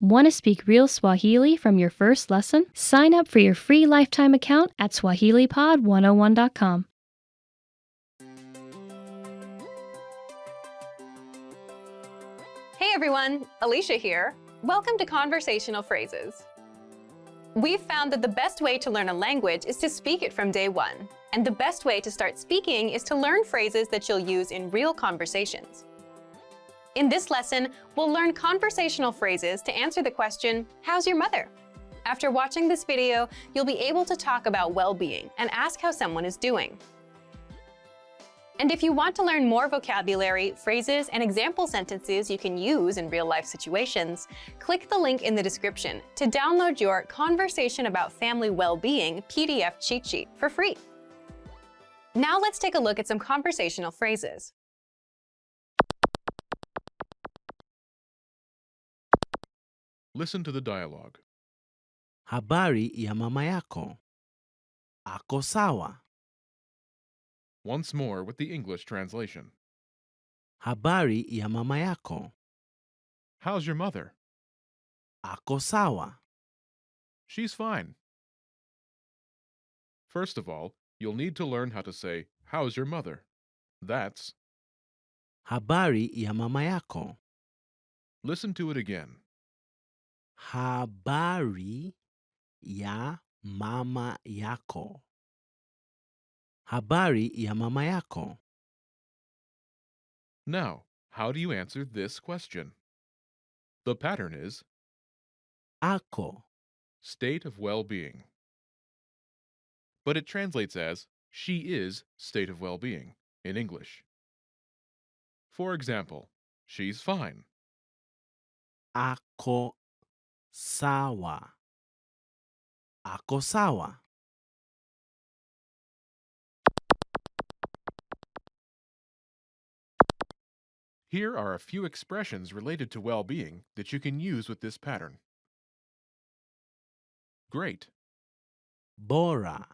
Want to speak real Swahili from your first lesson? Sign up for your free lifetime account at SwahiliPod101.com. Hey everyone, Alicia here. Welcome to Conversational Phrases. We've found that the best way to learn a language is to speak it from day one. And the best way to start speaking is to learn phrases that you'll use in real conversations. In this lesson, we'll learn conversational phrases to answer the question, how's your mother? After watching this video, you'll be able to talk about well-being and ask how someone is doing. And if you want to learn more vocabulary, phrases, and example sentences you can use in real-life situations, click the link in the description to download your Conversation About Family Well-Being PDF cheat sheet for free. Now let's take a look at some conversational phrases. Listen to the dialogue. Habari ya mama yako. Ako sawa. Once more with the English translation. Habari ya mama yako. How's your mother? Ako sawa. She's fine. First of all, you'll need to learn how to say, how's your mother? That's, Habari ya mama yako. listen to it again. Habari ya mama yako. Habari ya mama yako. Now, how do you answer this question? The pattern is Ako. state of well-being. But it translates as she is state of well-being in English. For example, she's fine. Ako sawa. Ako sawa. Here are a few expressions related to well-being that you can use with this pattern. Great, Bora.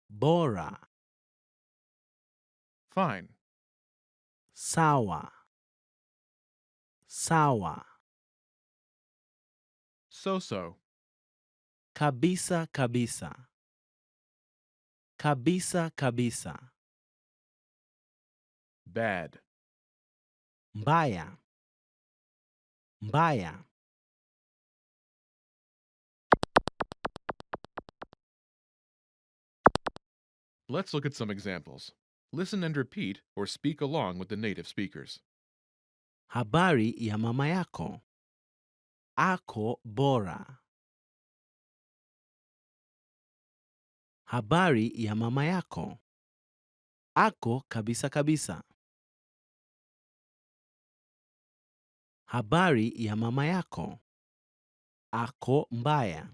Bora. fine, Sawa. Sawa. so-so, Kabisa kabisa. Kabisa kabisa. bad, Mbaya. Mbaya. Let's look at some examples. Listen and repeat or speak along with the native speakers. Habari ya mama yako. Ako bora. Habari ya mama yako. Ako kabisa kabisa. Habari ya mama yako. Ako mbaya.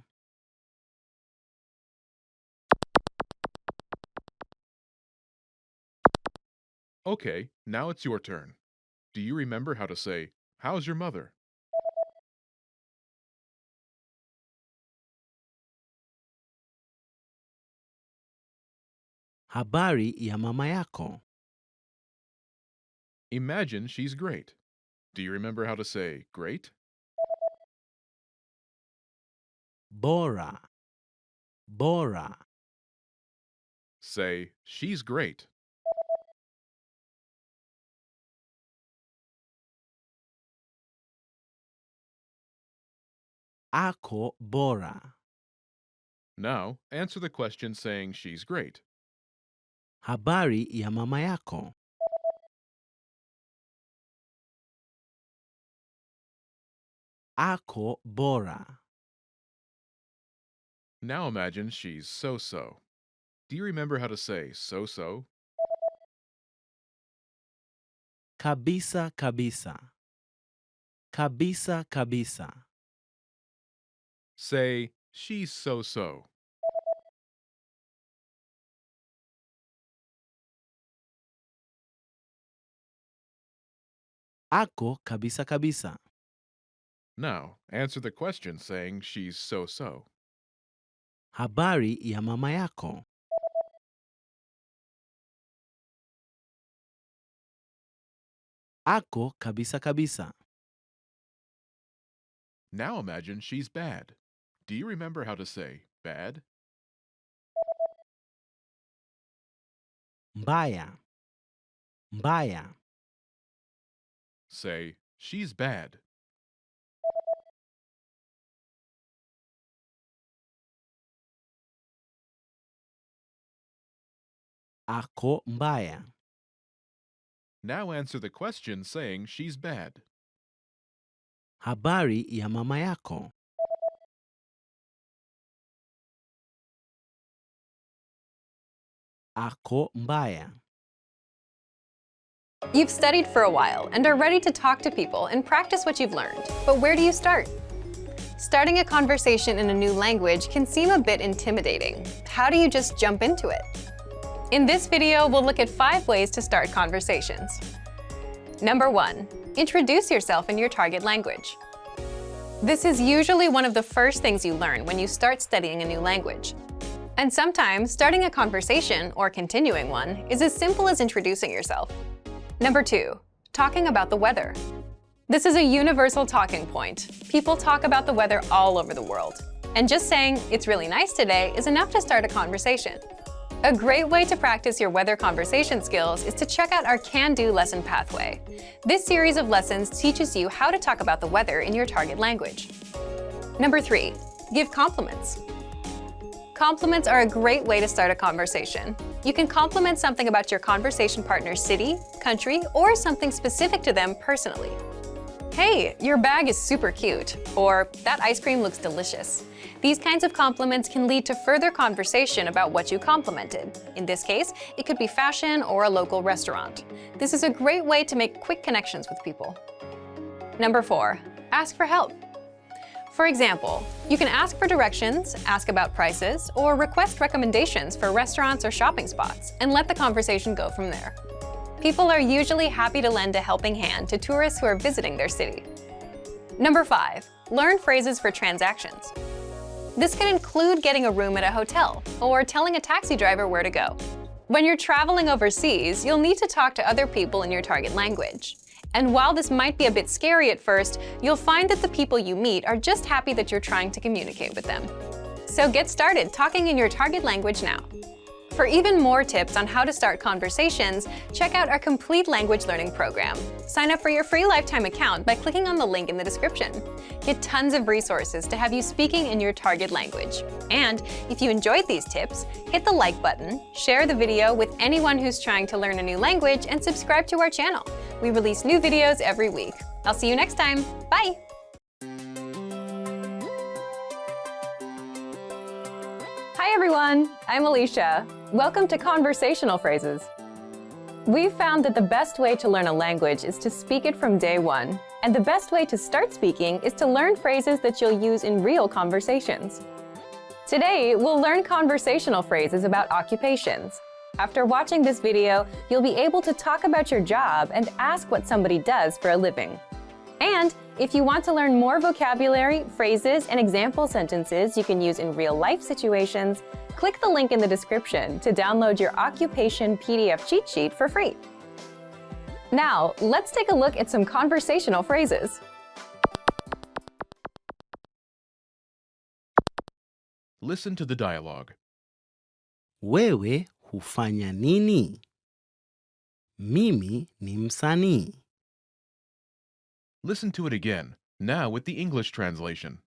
Okay, now it's your turn. Do you remember how to say, how's your mother? Habari ya mama yako. Imagine she's great. Do you remember how to say great? Bora. Bora. Say, she's great. Ako bora. Now, answer the question saying she's great. Habari ya mama yako. Ako bora. Now imagine she's so-so. Do you remember how to say so-so? Kabisa kabisa. Kabisa kabisa. Say, she's so-so. Ako kabisa kabisa. Now, answer the question saying she's so-so. Habari ya mama yako. Ako kabisa kabisa. Now imagine she's bad. Do you remember how to say bad? Mbaya. Mbaya. Say, she's bad. Ako mbaya. Now answer the question saying she's bad. Habari ya mama yako. Ako mbaya. You've studied for a while and are ready to talk to people and practice what you've learned. But where do you start? Starting a conversation in a new language can seem a bit intimidating. How do you just jump into it? In this video, we'll look at 5 ways to start conversations. Number 1, introduce yourself in your target language. This is usually one of the first things you learn when you start studying a new language. And sometimes, starting a conversation, or continuing one, is as simple as introducing yourself. Number 2, talking about the weather. This is a universal talking point. People talk about the weather all over the world. And just saying, "It's really nice today," is enough to start a conversation. A great way to practice your weather conversation skills is to check out our Can-Do lesson pathway. This series of lessons teaches you how to talk about the weather in your target language. Number 3, give compliments. Compliments are a great way to start a conversation. You can compliment something about your conversation partner's city, country, or something specific to them personally. "Hey, your bag is super cute," or "That ice cream looks delicious." These kinds of compliments can lead to further conversation about what you complimented. In this case, it could be fashion or a local restaurant. This is a great way to make quick connections with people. Number 4, ask for help. For example, you can ask for directions, ask about prices, or request recommendations for restaurants or shopping spots, and let the conversation go from there. People are usually happy to lend a helping hand to tourists who are visiting their city. Number 5, learn phrases for transactions. This can include getting a room at a hotel or telling a taxi driver where to go. When you're traveling overseas, you'll need to talk to other people in your target language. And while this might be a bit scary at first, you'll find that the people you meet are just happy that you're trying to communicate with them. So get started talking in your target language now. For even more tips on how to start conversations, check out our complete language learning program. Sign up for your free lifetime account by clicking on the link in the description. Get tons of resources to have you speaking in your target language. And if you enjoyed these tips, hit the like button, share the video with anyone who's trying to learn a new language, and subscribe to our channel. We release new videos every week. I'll see you next time. Bye! Hi everyone, I'm Alicia. Welcome to Conversational Phrases. We've found that the best way to learn a language is to speak it from day one. And the best way to start speaking is to learn phrases that you'll use in real conversations. Today, we'll learn conversational phrases about occupations. After watching this video, you'll be able to talk about your job and ask what somebody does for a living. And if you want to learn more vocabulary, phrases, and example sentences you can use in real-life situations, click the link in the description to download your occupation PDF cheat sheet for free. Now, let's take a look at some conversational phrases. Listen to the dialogue. Wewe hufanya nini? Mimi ni msanii. Listen to it again, now with the English translation.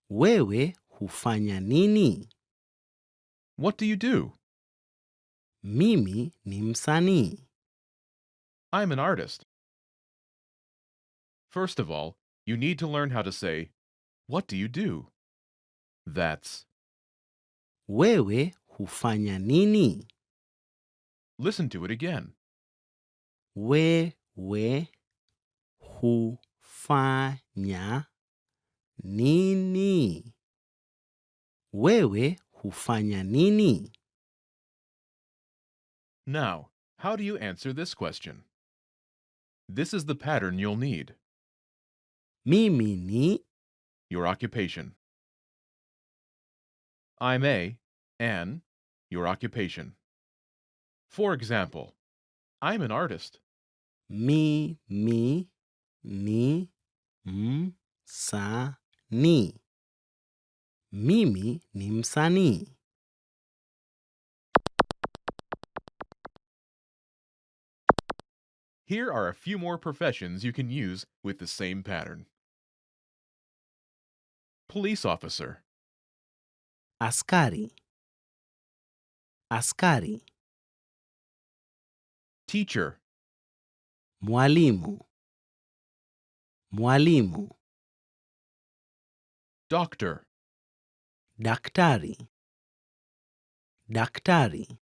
Wewe hufanya nini? What do you do? Mimi ni msanii. I'm an artist. First of all, you need to learn how to say, "What do you do?" That's Wewe hufanya nini? Listen to it again. Wewe hufanya nini? Wewe hufanya nini? Now, how do you answer this question? This is the pattern you'll need. Mimi ni Your occupation. I'm an, your occupation. For example, I'm an artist. mimi ni Msanii. Mimi ni msanii. Here are a few more professions you can use with the same pattern. Police officer, Askari. Askari. teacher, Mwalimu. Mwalimu. doctor, Daktari. Daktari.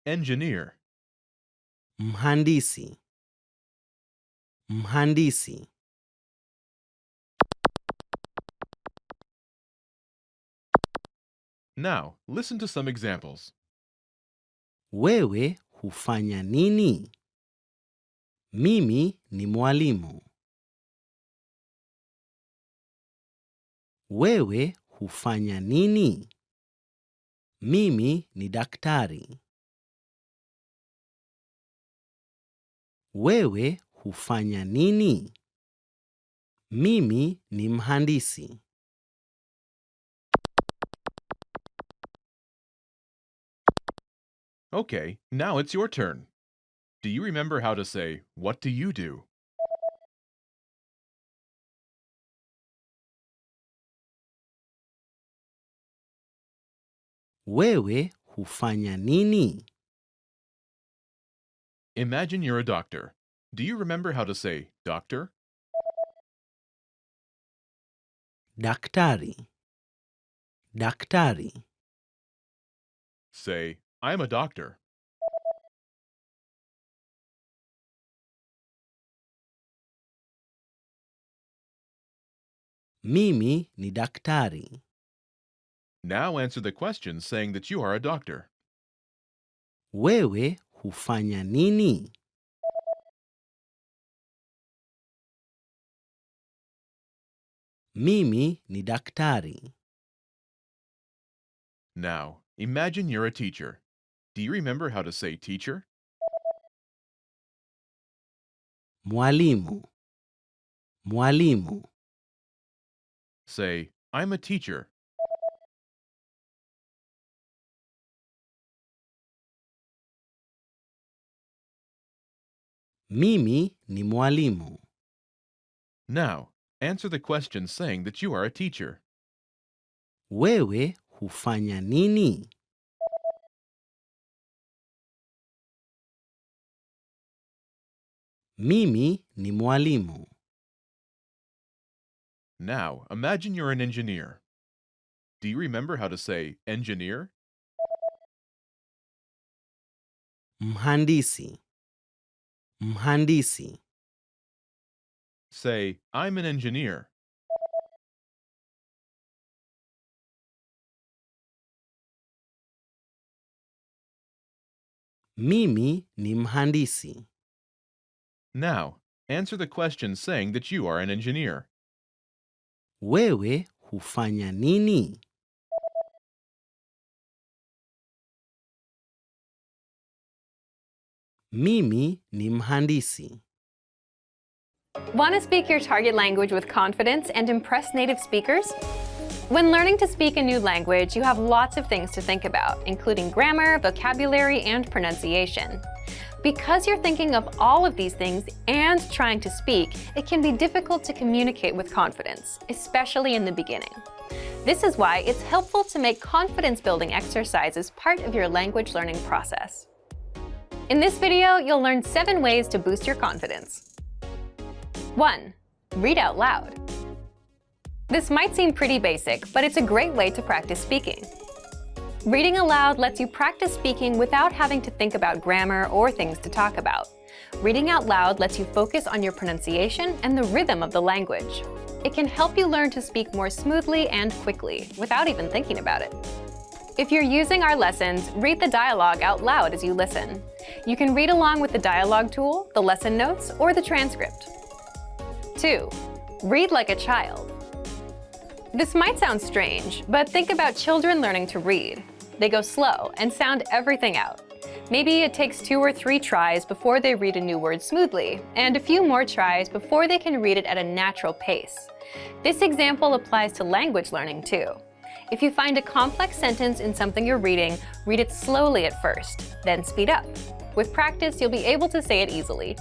engineer, Mhandisi. Mhandisi. Now, listen to some examples. Wewe hufanya nini? Mimi ni mwalimu. Wewe hufanya nini? Mimi ni daktari. Wewe hufanya nini? Mimi ni mhandisi. Okay, now it's your turn. Do you remember how to say, "What do you do?" Wewe hufanya nini? Imagine you're a doctor. Do you remember how to say, "Doctor"? Daktari. Daktari. Say, "I'm a doctor." Mimi ni daktari. Now answer the question saying that you are a doctor. Wewe hufanya nini? Mimi ni daktari. Now, imagine you're a teacher. Do you remember how to say teacher? Mwalimu. Mwalimu. Say, "I'm a teacher." Mimi ni mwalimu. Now, answer the question saying that you are a teacher. Wewe hufanya nini? Mimi ni mwalimu. Now, imagine you're an engineer. Do you remember how to say engineer? Mhandisi. Mhandisi. Say, "I'm an engineer." Mimi ni mhandisi. Now, answer the question saying that you are an engineer. Wewe hufanya nini? Mimi ni mhandisi. Want to speak your target language with confidence and impress native speakers? When learning to speak a new language, you have lots of things to think about, including grammar, vocabulary, and pronunciation. Because you're thinking of all of these things and trying to speak, it can be difficult to communicate with confidence, especially in the beginning. This is why it's helpful to make confidence-building exercises part of your language learning process. In this video, you'll learn 7 ways to boost your confidence. 1. Read out loud. This might seem pretty basic, but it's a great way to practice speaking. Reading aloud lets you practice speaking without having to think about grammar or things to talk about. Reading out loud lets you focus on your pronunciation and the rhythm of the language. It can help you learn to speak more smoothly and quickly, without even thinking about it. If you're using our lessons, read the dialogue out loud as you listen. You can read along with the dialogue tool, the lesson notes, or the transcript. 2. Read like a child. This might sound strange, but think about children learning to read. They go slow and sound everything out. Maybe it takes 2 or 3 tries before they read a new word smoothly, and a few more tries before they can read it at a natural pace. This example applies to language learning too. If you find a complex sentence in something you're reading, read it slowly at first, then speed up. With practice, you'll be able to say it easily.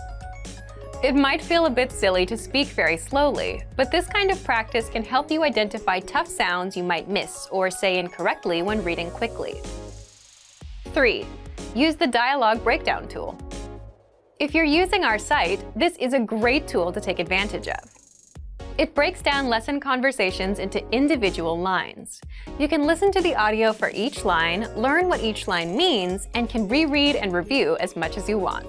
It might feel a bit silly to speak very slowly, but this kind of practice can help you identify tough sounds you might miss or say incorrectly when reading quickly. 3. Use the dialogue breakdown tool. If you're using our site, this is a great tool to take advantage of. It breaks down lesson conversations into individual lines. You can listen to the audio for each line, learn what each line means, and can reread and review as much as you want.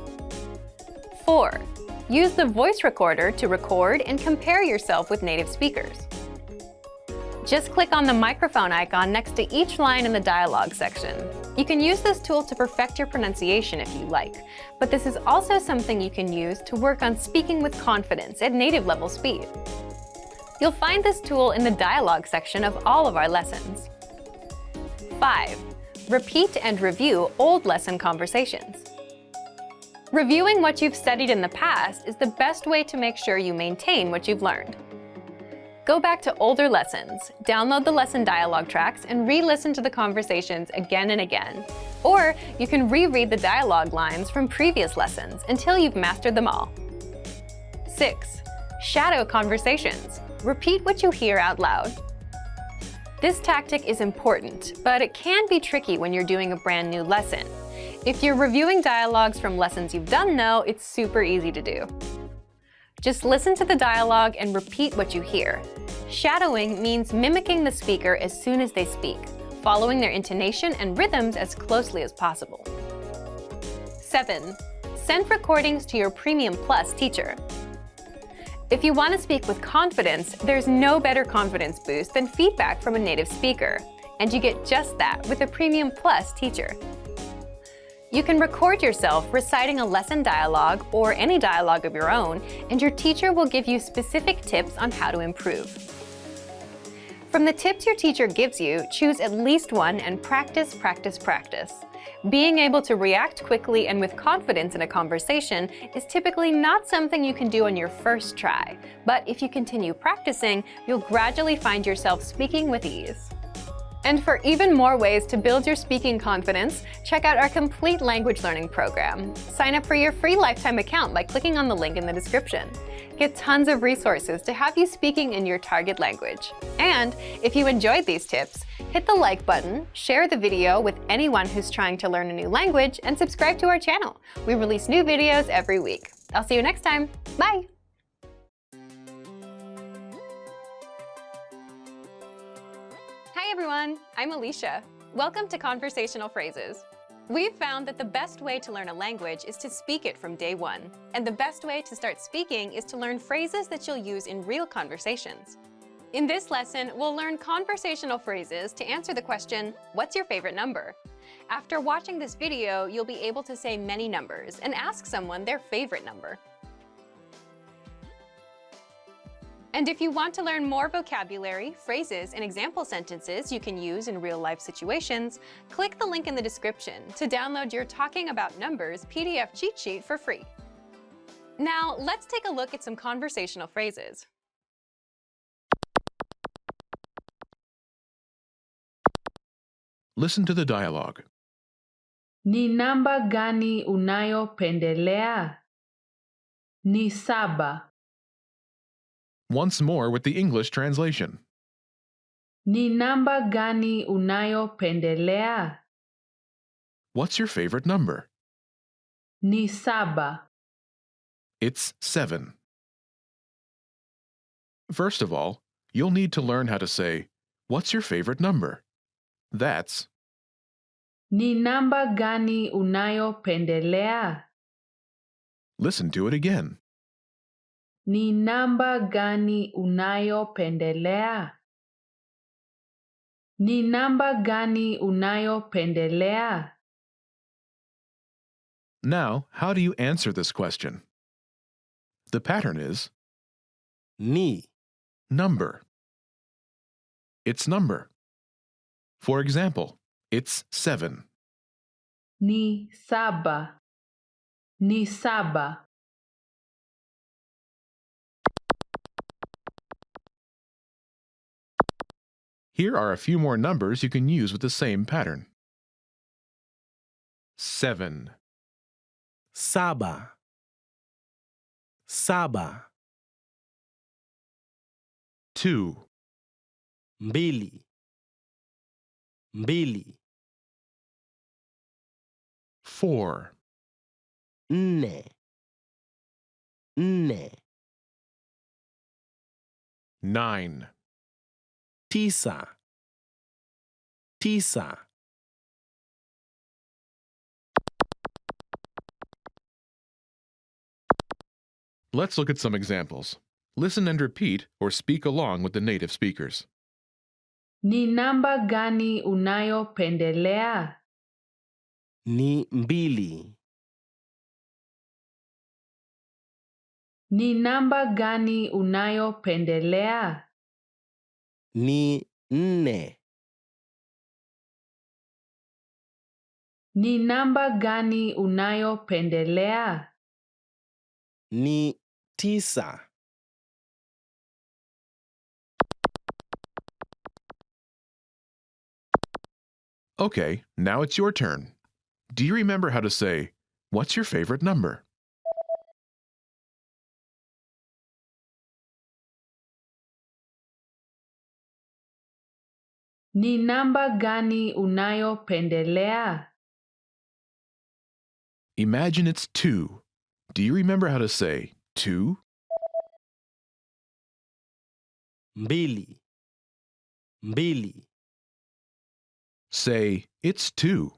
4. Use the voice recorder to record and compare yourself with native speakers. Just click on the microphone icon next to each line in the dialogue section. You can use this tool to perfect your pronunciation if you like, but this is also something you can use to work on speaking with confidence at native level speed. You'll find this tool in the dialogue section of all of our lessons. 5. Repeat and review old lesson conversations. Reviewing what you've studied in the past is the best way to make sure you maintain what you've learned. Go back to older lessons, download the lesson dialogue tracks, and re-listen to the conversations again and again. Or you can reread the dialogue lines from previous lessons until you've mastered them all. 6. Shadow conversations. Repeat what you hear out loud. This tactic is important, but it can be tricky when you're doing a brand new lesson. If you're reviewing dialogues from lessons you've done though, it's super easy to do. Just listen to the dialogue and repeat what you hear. Shadowing means mimicking the speaker as soon as they speak, following their intonation and rhythms as closely as possible. 7. Send recordings to your Premium Plus teacher. If you want to speak with confidence, there's no better confidence boost than feedback from a native speaker, and you get just that with a Premium Plus teacher. You can record yourself reciting a lesson dialogue or any dialogue of your own, and your teacher will give you specific tips on how to improve. From the tips your teacher gives you, choose at least one and practice, practice, practice. Being able to react quickly and with confidence in a conversation is typically not something you can do on your first try, but if you continue practicing, you'll gradually find yourself speaking with ease. And for even more ways to build your speaking confidence, check out our complete language learning program. Sign up for your free lifetime account by clicking on the link in the description. Get tons of resources to have you speaking in your target language. And if you enjoyed these tips, hit the like button, share the video with anyone who's trying to learn a new language, and subscribe to our channel. We release new videos every week. I'll see you next time. Bye! Hi everyone, I'm Alicia. Welcome to Conversational Phrases. We've found that the best way to learn a language is to speak it from day one. And the best way to start speaking is to learn phrases that you'll use in real conversations. In this lesson, we'll learn conversational phrases to answer the question, what's your favorite number? After watching this video, you'll be able to say many numbers and ask someone their favorite number. And if you want to learn more vocabulary, phrases, and example sentences you can use in real-life situations, click the link in the description to download your Talking About Numbers PDF cheat sheet for free. Now, let's take a look at some conversational phrases. Listen to the dialogue. Ni namba gani unayopendelea? Ni saba. Once more with the English translation. Ni namba gani unayopendelea? What's your favorite number? Ni saba. It's 7. First of all, you'll need to learn how to say, what's your favorite number? That's Ni namba gani unayopendelea? Listen to it again. Ni namba gani unayopendelea? Ni namba gani unayopendelea? Now, how do you answer this question? The pattern is Ni. number. It's number. For example, it's 7. Ni saba. Ni saba. Here are a few more numbers you can use with the same pattern. 7, Saba. Saba. 2, Mbili. Mbili. 4, Nne. Nne. 9, Tisa. Tisa. Let's look at some examples. Listen and repeat or speak along with the native speakers. Ni namba gani unayopendelea? Ni mbili. Ni namba gani unayopendelea? Ni nne. Ni namba gani unayopendelea? Ni tisa. Okay, now it's your turn. Do you remember how to say, "What's your favorite number?" Ni namba gani unayopendelea? Imagine it's 2. Do you remember how to say 2? Mbili. Mbili. Say, "It's 2."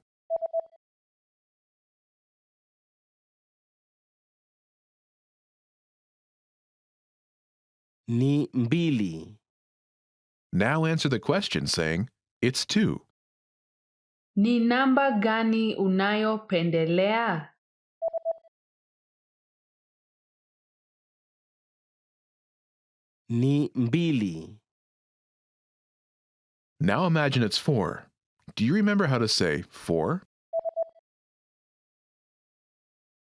Ni mbili. Now answer the question saying, "It's 2." Ni namba gani unayopendelea? Ni mbili. Now imagine it's 4. Do you remember how to say 4?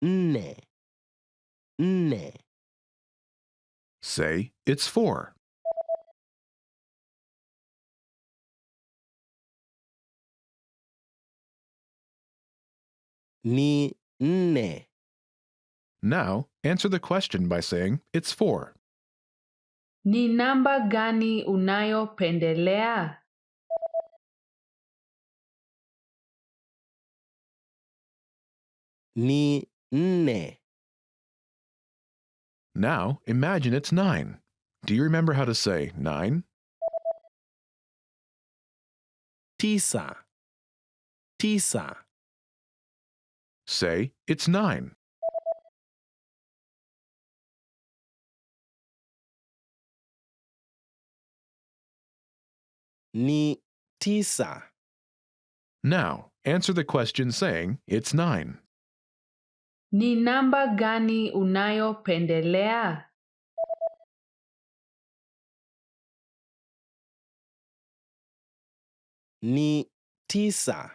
Nne. Nne. Say, "It's 4." Ni nne. Now answer the question by saying, "It's 4." Ni namba gani unayopendelea? Ni nne. Now imagine it's 9. Do you remember how to say 9? Tisa. Tisa. Say, "It's 9." Ni tisa. Now answer the question saying, "It's 9." Ni namba gani unayopendelea? Ni tisa.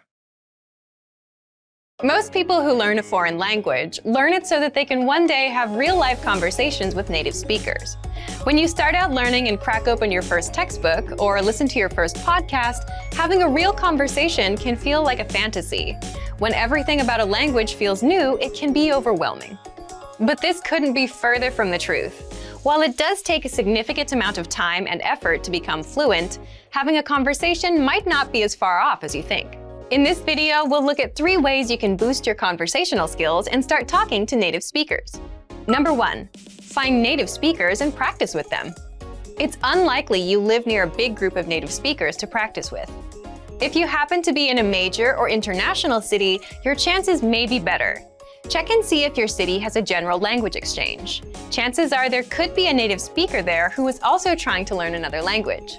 Most people who learn a foreign language learn it so that they can one day have real-life conversations with native speakers. When you start out learning and crack open your first textbook or listen to your first podcast, having a real conversation can feel like a fantasy. When everything about a language feels new, it can be overwhelming. But this couldn't be further from the truth. While it does take a significant amount of time and effort to become fluent, having a conversation might not be as far off as you think. In this video, we'll look at 3 ways you can boost your conversational skills and start talking to native speakers. Number 1, find native speakers and practice with them. It's unlikely you live near a big group of native speakers to practice with. If you happen to be in a major or international city, your chances may be better. Check and see if your city has a general language exchange. Chances are there could be a native speaker there who is also trying to learn another language.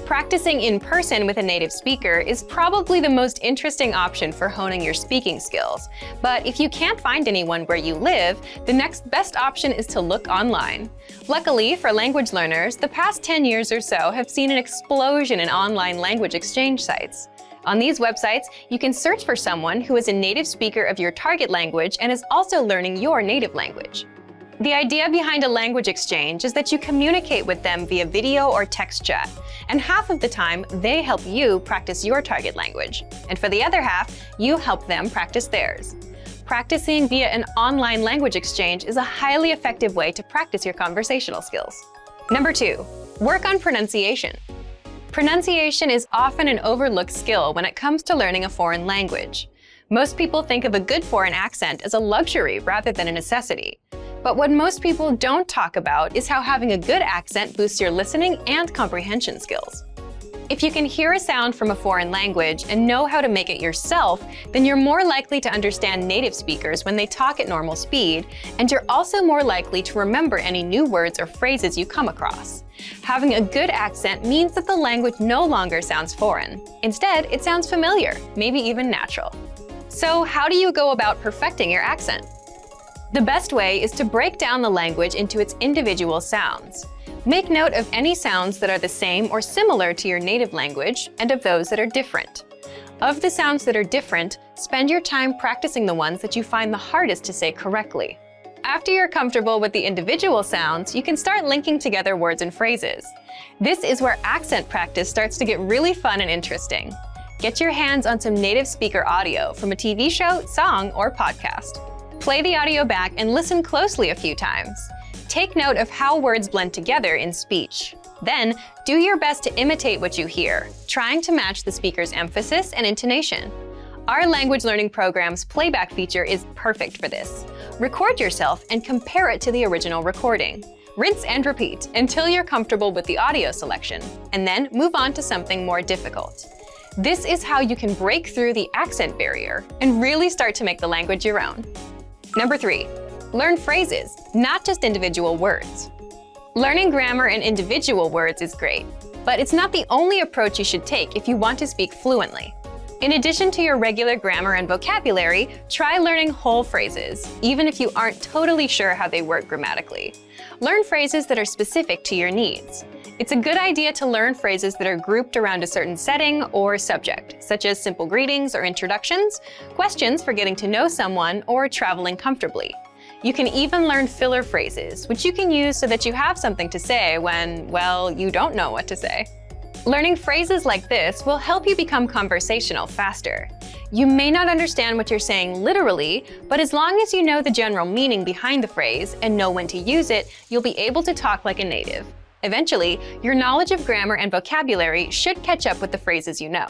Practicing in person with a native speaker is probably the most interesting option for honing your speaking skills. But if you can't find anyone where you live, the next best option is to look online. Luckily for language learners, the past 10 years or so have seen an explosion in online language exchange sites. On these websites, you can search for someone who is a native speaker of your target language and is also learning your native language. The idea behind a language exchange is that you communicate with them via video or text chat, and half of the time, they help you practice your target language. And for the other half, you help them practice theirs. Practicing via an online language exchange is a highly effective way to practice your conversational skills. Number 2, work on pronunciation. Pronunciation is often an overlooked skill when it comes to learning a foreign language. Most people think of a good foreign accent as a luxury rather than a necessity. But what most people don't talk about is how having a good accent boosts your listening and comprehension skills. If you can hear a sound from a foreign language and know how to make it yourself, then you're more likely to understand native speakers when they talk at normal speed, and you're also more likely to remember any new words or phrases you come across. Having a good accent means that the language no longer sounds foreign. Instead, it sounds familiar, maybe even natural. So how do you go about perfecting your accent? The best way is to break down the language into its individual sounds. Make note of any sounds that are the same or similar to your native language and of those that are different. Of the sounds that are different, spend your time practicing the ones that you find the hardest to say correctly. After you're comfortable with the individual sounds, you can start linking together words and phrases. This is where accent practice starts to get really fun and interesting. Get your hands on some native speaker audio from a TV show, song, or podcast. Play the audio back and listen closely a few times. Take note of how words blend together in speech. Then, do your best to imitate what you hear, trying to match the speaker's emphasis and intonation. Our language learning program's playback feature is perfect for this. Record yourself and compare it to the original recording. Rinse and repeat until you're comfortable with the audio selection, and then move on to something more difficult. This is how you can break through the accent barrier and really start to make the language your own. Number 3, learn phrases, not just individual words. Learning grammar and individual words is great, but it's not the only approach you should take if you want to speak fluently. In addition to your regular grammar and vocabulary, try learning whole phrases, even if you aren't totally sure how they work grammatically. Learn phrases that are specific to your needs. It's a good idea to learn phrases that are grouped around a certain setting or subject, such as simple greetings or introductions, questions for getting to know someone, or traveling comfortably. You can even learn filler phrases, which you can use so that you have something to say when, well, you don't know what to say. Learning phrases like this will help you become conversational faster. You may not understand what you're saying literally, but as long as you know the general meaning behind the phrase and know when to use it, you'll be able to talk like a native. Eventually, your knowledge of grammar and vocabulary should catch up with the phrases you know.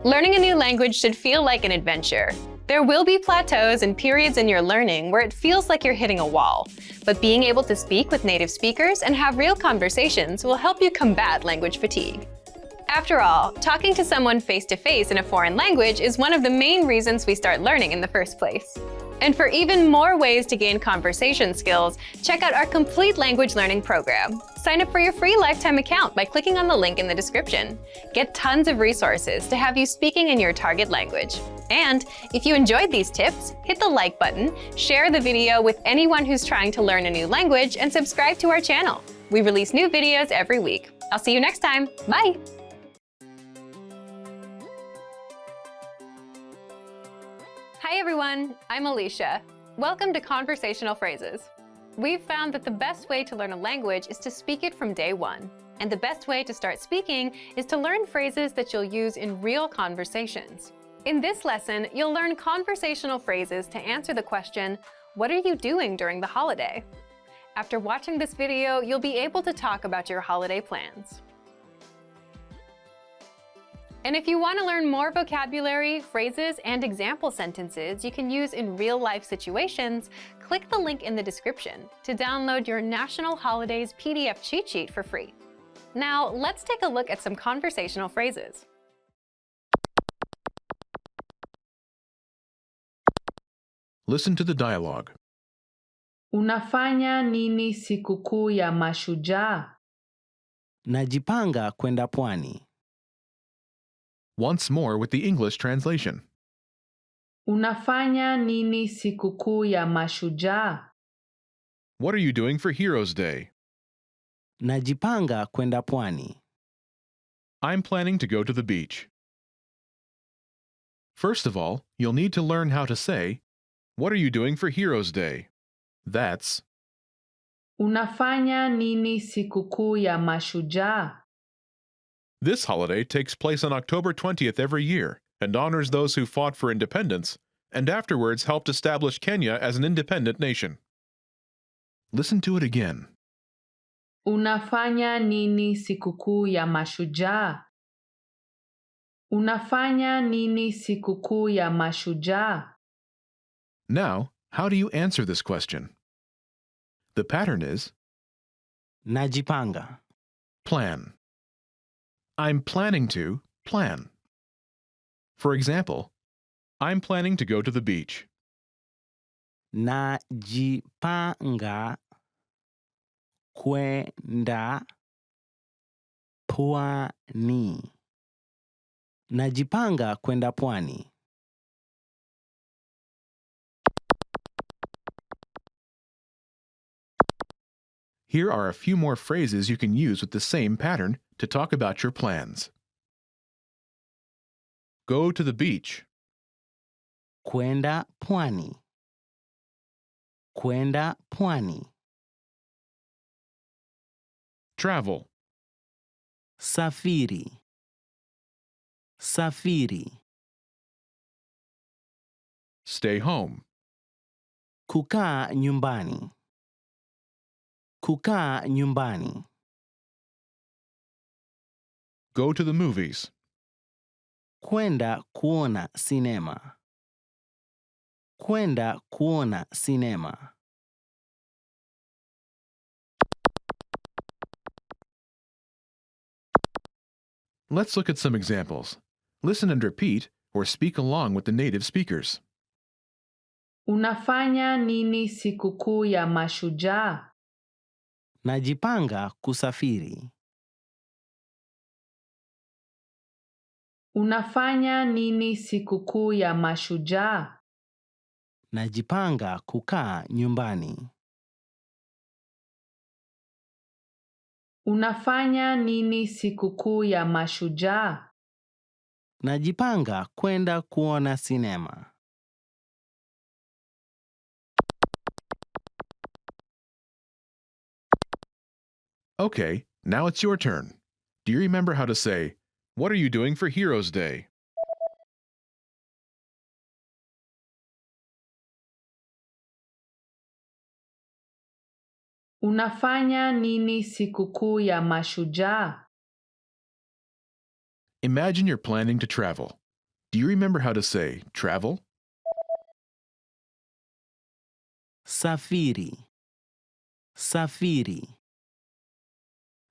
Learning a new language should feel like an adventure. There will be plateaus and periods in your learning where it feels like you're hitting a wall, but being able to speak with native speakers and have real conversations will help you combat language fatigue. After all, talking to someone face-to-face in a foreign language is one of the main reasons we start learning in the first place. And for even more ways to gain conversation skills, check out our complete language learning program. Sign up for your free lifetime account by clicking on the link in the description. Get tons of resources to have you speaking in your target language. And if you enjoyed these tips, hit the like button, share the video with anyone who's trying to learn a new language, and subscribe to our channel. We release new videos every week. I'll see you next time. Bye! Hi everyone, I'm Alicia. Welcome to Conversational Phrases. We've found that the best way to learn a language is to speak it from day one. And the best way to start speaking is to learn phrases that you'll use in real conversations. In this lesson, you'll learn conversational phrases to answer the question, what are you doing during the holiday? After watching this video, you'll be able to talk about your holiday plans. And if you want to learn more vocabulary, phrases, and example sentences you can use in real-life situations, click the link in the description to download your National Holidays PDF cheat sheet for free. Now, let's take a look at some conversational phrases. Listen to the dialogue. Unafanya nini sikukuu ya mashujaa? Najipanga kwenda pwani. Once more with the English translation. Unafanya nini sikukuu ya mashujaa? What are you doing for Heroes Day? Najipanga kwenda pwani. I'm planning to go to the beach. First of all, you'll need to learn how to say, "What are you doing for Heroes Day?" That's Unafanya nini sikukuu ya mashujaa? This holiday takes place on October 20th every year and honors those who fought for independence and afterwards helped establish Kenya as an independent nation. Listen to it again. Unafanya nini sikukuu ya mashujaa? Unafanya nini sikukuu ya mashujaa? Now, how do you answer this question? The pattern is Najipanga. plan. I'm planning to plan. For example, I'm planning to go to the beach. Najipanga kwenda pwani. Najipanga kwenda pwani. Here are a few more phrases you can use with the same pattern to talk about your plans. Go to the beach. Kwenda pwani. Kwenda pwani. Travel. Safiri. Safiri. Stay home. Kukaa nyumbani. Kukaa nyumbani. Go to the movies. Kwenda kuona sinema. Kwenda kuona sinema. Let's look at some examples. Listen and repeat or speak along with the native speakers. Unafanya nini sikukuu ya mashujaa? Najipanga kusafiri. Unafanya nini sikukuu ya mashujaa? Najipanga kukaa nyumbani. Unafanya nini sikukuu ya mashujaa? Najipanga kwenda kuona sinema. Okay, now it's your turn. Do you remember how to say, "What are you doing for Heroes Day?" Unafanya nini sikukuu ya mashujaa? Imagine you're planning to travel. Do you remember how to say travel? Safiri. Safiri.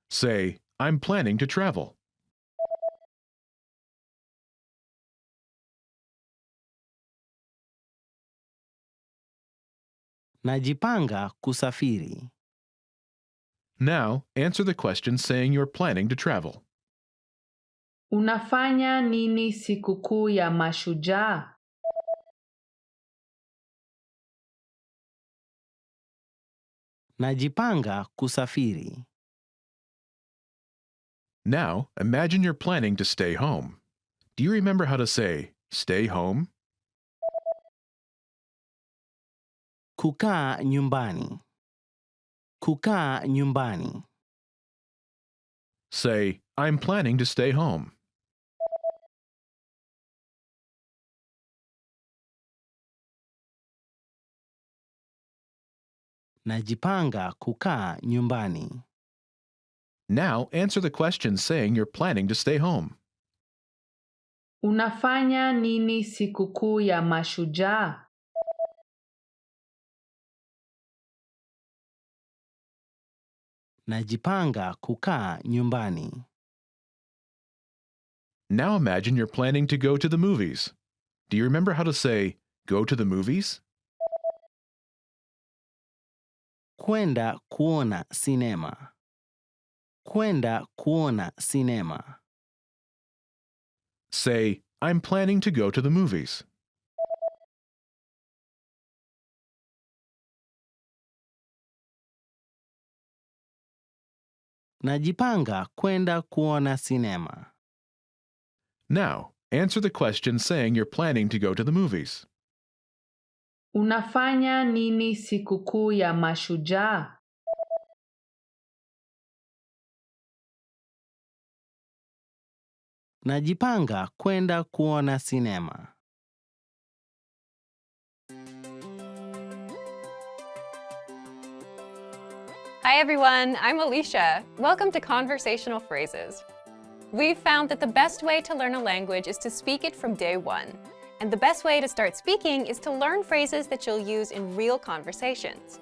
Say, "I'm planning to travel." Najipanga kusafiri. Now, answer the question saying you're planning to travel. Unafanya nini sikukuu ya mashujaa? Najipanga kusafiri. Now, imagine you're planning to stay home. Do you remember how to say stay home? Kukaa nyumbani. Kukaa nyumbani. Say, "I'm planning to stay home." Najipanga kukaa nyumbani. Now, answer the question saying you're planning to stay home. Unafanya nini sikukuu ya mashujaa? Najipanga kukaa nyumbani. Now imagine you're planning to go to the movies. Do you remember how to say go to the movies? Kwenda kuona sinema. Kwenda kuona sinema. Say, "I'm planning to go to the movies." Najipanga kwenda kuona sinema. Now, Answer the question saying you're planning to go to the movies. Unafanya nini sikukuu ya mashujaa? Najipanga kwenda kuona sinema. Hi everyone, I'm Alicia. Welcome to Conversational Phrases. We've found that the best way to learn a language is to speak it from day one. And the best way to start speaking is to learn phrases that you'll use in real conversations.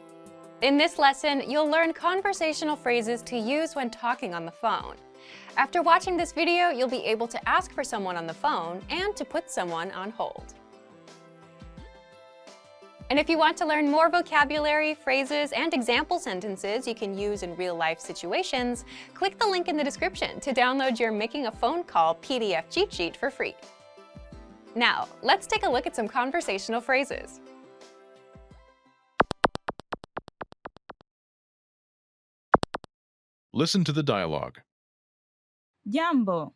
In this lesson, you'll learn conversational phrases to use when talking on the phone. After watching this video, you'll be able to ask for someone on the phone and to put someone on hold. And if you want to learn more vocabulary, phrases, and example sentences you can use in real-life situations, click the link in the description to download your Making a Phone Call PDF cheat sheet for free. Now, let's take a look at some conversational phrases. Listen to the dialogue. Jambo,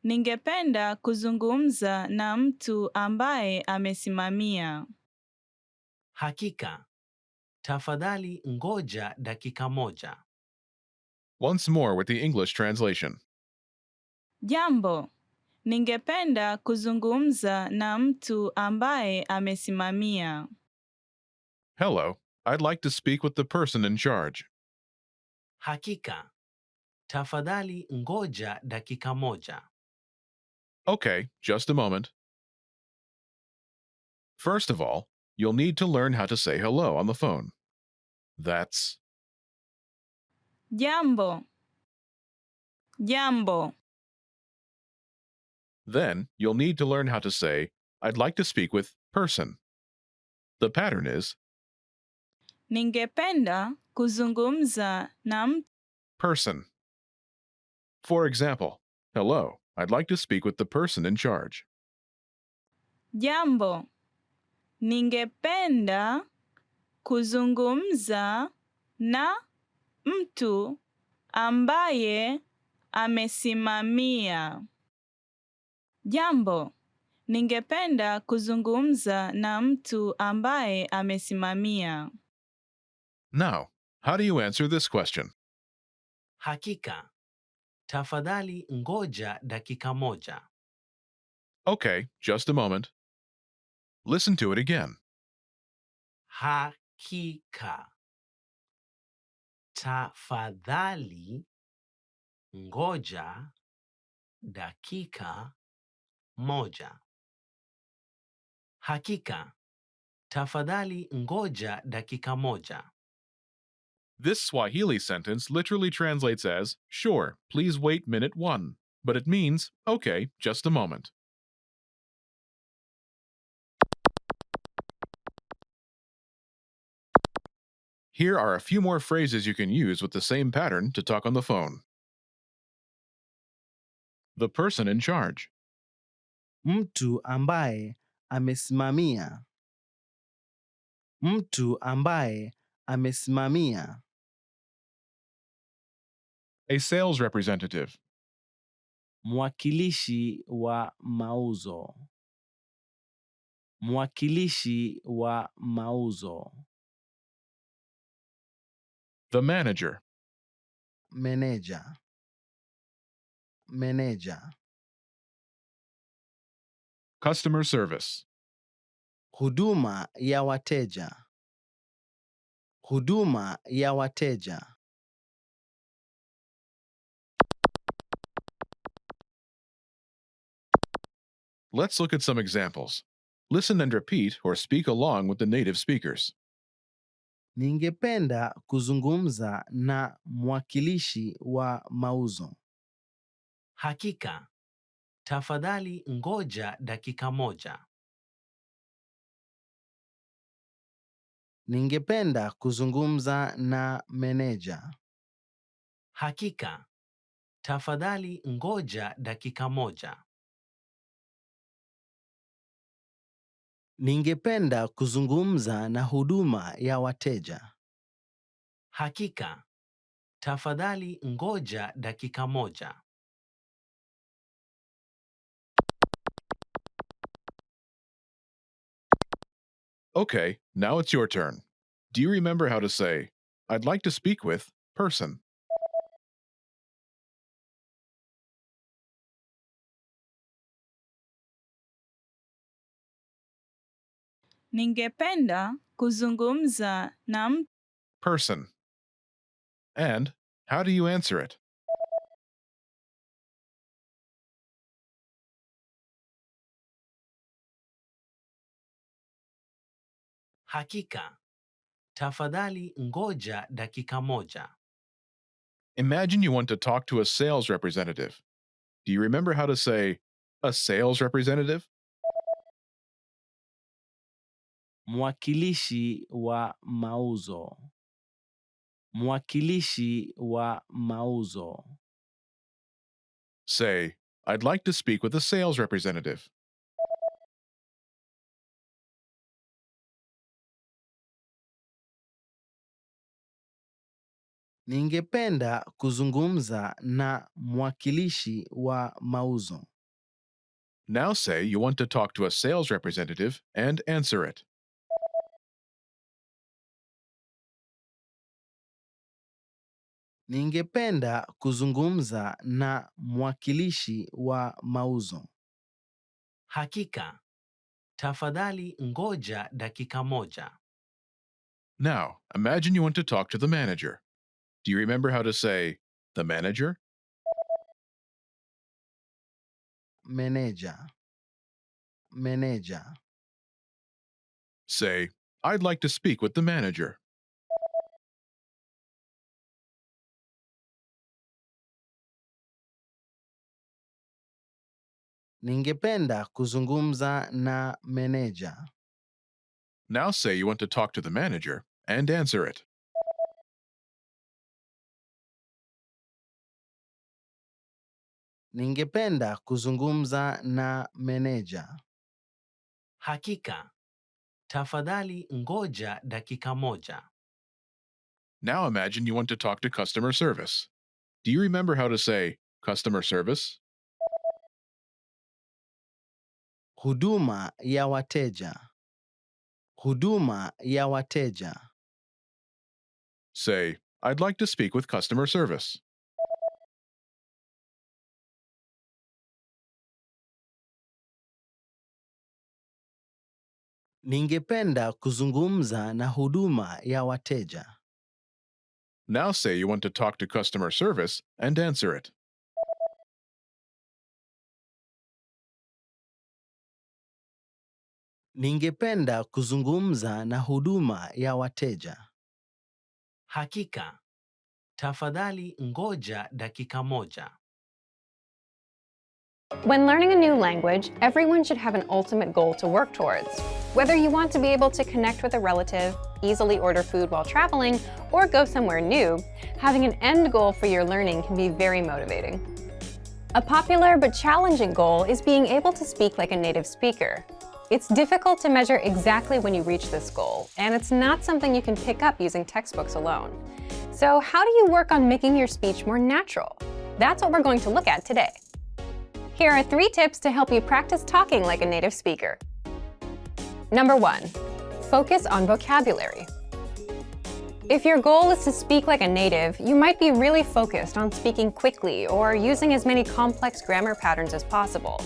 ningependa kuzungumza na mtu ambaye amesimamia. Hakika. Tafadhali ngoja dakika moja. Once more with the English translation. Jambo, ningependa kuzungumza na mtu ambaye amesimamia. Hello, I'd like to speak with the person in charge. Hakika. Tafadhali ngoja dakika moja. Okay, just a moment. First of all, you'll need to learn how to say hello on the phone. That's Jambo. Jambo. Then you'll need to learn how to say, I'd like to speak with person. The pattern is Ningependa kuzungumza na mtu. person. For example, hello, I'd like to speak with the person in charge. Jambo, ningependa kuzungumza na mtu ambaye amesimamia. Jambo, ningependa kuzungumza na mtu ambaye amesimamia. Now, how do you answer this question? Hakika. Tafadhali ngoja dakika moja. Okay, just a moment. Listen to it again. Hakika. Tafadhali ngoja dakika moja. Hakika. Tafadhali ngoja dakika moja. This Swahili sentence literally translates as, sure, please wait minute 1, but it means, okay, just a moment. Here are a few more phrases you can use with the same pattern to talk on the phone. The person in charge. Mtu ambaye amesimamia. Mtu ambaye amesimamia. A sales representative. Mwakilishi wa mauzo. Mwakilishi wa mauzo. The manager. Meneja. Meneja. Customer service. Huduma ya wateja. Huduma ya wateja. Let's look at some examples. Listen and repeat or speak along with the native speakers. Ningependa kuzungumza na mwakilishi wa mauzo. Hakika. Tafadhali ngoja dakika moja. Ningependa kuzungumza na meneja. Hakika. Tafadhali ngoja dakika moja. Ningependa kuzungumza na huduma ya wateja. Hakika. Tafadhali ngoja dakika moja. Okay, now it's your turn. Do you remember how to say, I'd like to speak with person? Ningependa kuzungumza na mtu. Person. And how do you answer it? Hakika. Tafadhali ngoja dakika moja. Imagine you want to talk to a sales representative. Do you remember how to say, a sales representative? Mwakilishi wa mauzo. Mwakilishi wa mauzo. Say, I'd like to speak with a sales representative. Ningependa kuzungumza na mwakilishi wa mauzo. Now say you want to talk to a sales representative and answer it. Ningependa kuzungumza na mwakilishi wa mauzo. Hakika. Tafadhali ngoja dakika moja. Now, imagine you want to talk to the manager. Do you remember how to say, the manager? Meneja. Meneja. Say, I'd like to speak with the manager. Ningependa kuzungumza na meneja. Now say you want to talk to the manager and answer it. Ningependa kuzungumza na meneja. Hakika. Tafadhali ngoja dakika moja. Now imagine you want to talk to customer service. Do you remember how to say customer service? Huduma ya wateja. Huduma ya wateja. Say, I'd like to speak with customer service. Ningependa kuzungumza na huduma ya wateja. Now say you want to talk to customer service and answer it. Ningependa kuzungumza na huduma ya wateja. Hakika. Tafadhali ngoja dakika moja. When learning a new language, everyone should have an ultimate goal to work towards. Whether you want to be able to connect with a relative, easily order food while traveling, or go somewhere new, having an end goal for your learning can be very motivating. A popular but challenging goal is being able to speak like a native speaker. It's difficult to measure exactly when you reach this goal, and it's not something you can pick up using textbooks alone. So how do you work on making your speech more natural? That's what we're going to look at today. Here are 3 tips to help you practice talking like a native speaker. Number 1, focus on vocabulary. If your goal is to speak like a native, you might be really focused on speaking quickly or using as many complex grammar patterns as possible.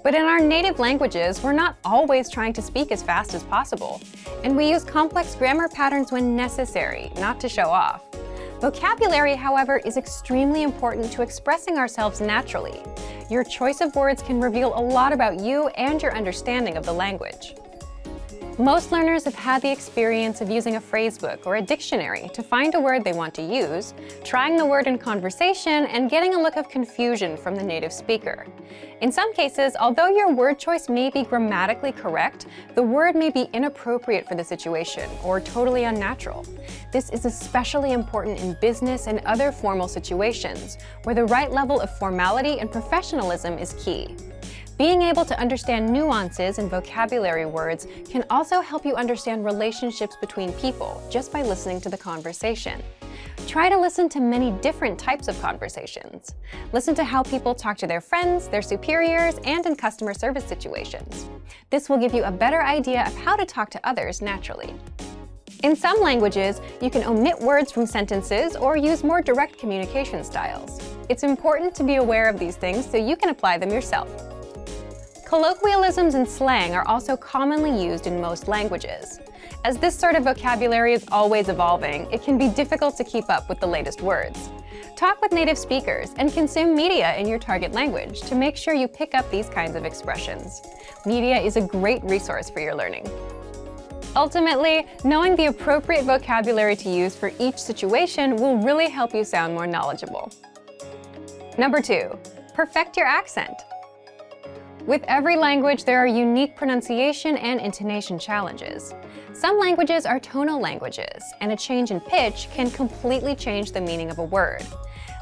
But in our native languages, we're not always trying to speak as fast as possible, and we use complex grammar patterns when necessary, not to show off. Vocabulary, however, is extremely important to expressing ourselves naturally. Your choice of words can reveal a lot about you and your understanding of the language. Most learners have had the experience of using a phrasebook or a dictionary to find a word they want to use, trying the word in conversation, and getting a look of confusion from the native speaker. In some cases, although your word choice may be grammatically correct, the word may be inappropriate for the situation or totally unnatural. This is especially important in business and other formal situations, where the right level of formality and professionalism is key. Being able to understand nuances in vocabulary words can also help you understand relationships between people just by listening to the conversation. Try to listen to many different types of conversations. Listen to how people talk to their friends, their superiors, and in customer service situations. This will give you a better idea of how to talk to others naturally. In some languages, you can omit words from sentences or use more direct communication styles. It's important to be aware of these things so you can apply them yourself. Colloquialisms and slang are also commonly used in most languages. As this sort of vocabulary is always evolving, it can be difficult to keep up with the latest words. Talk with native speakers and consume media in your target language to make sure you pick up these kinds of expressions. Media is a great resource for your learning. Ultimately, knowing the appropriate vocabulary to use for each situation will really help you sound more knowledgeable. Number 2, perfect your accent. With every language, there are unique pronunciation and intonation challenges. Some languages are tonal languages, and a change in pitch can completely change the meaning of a word.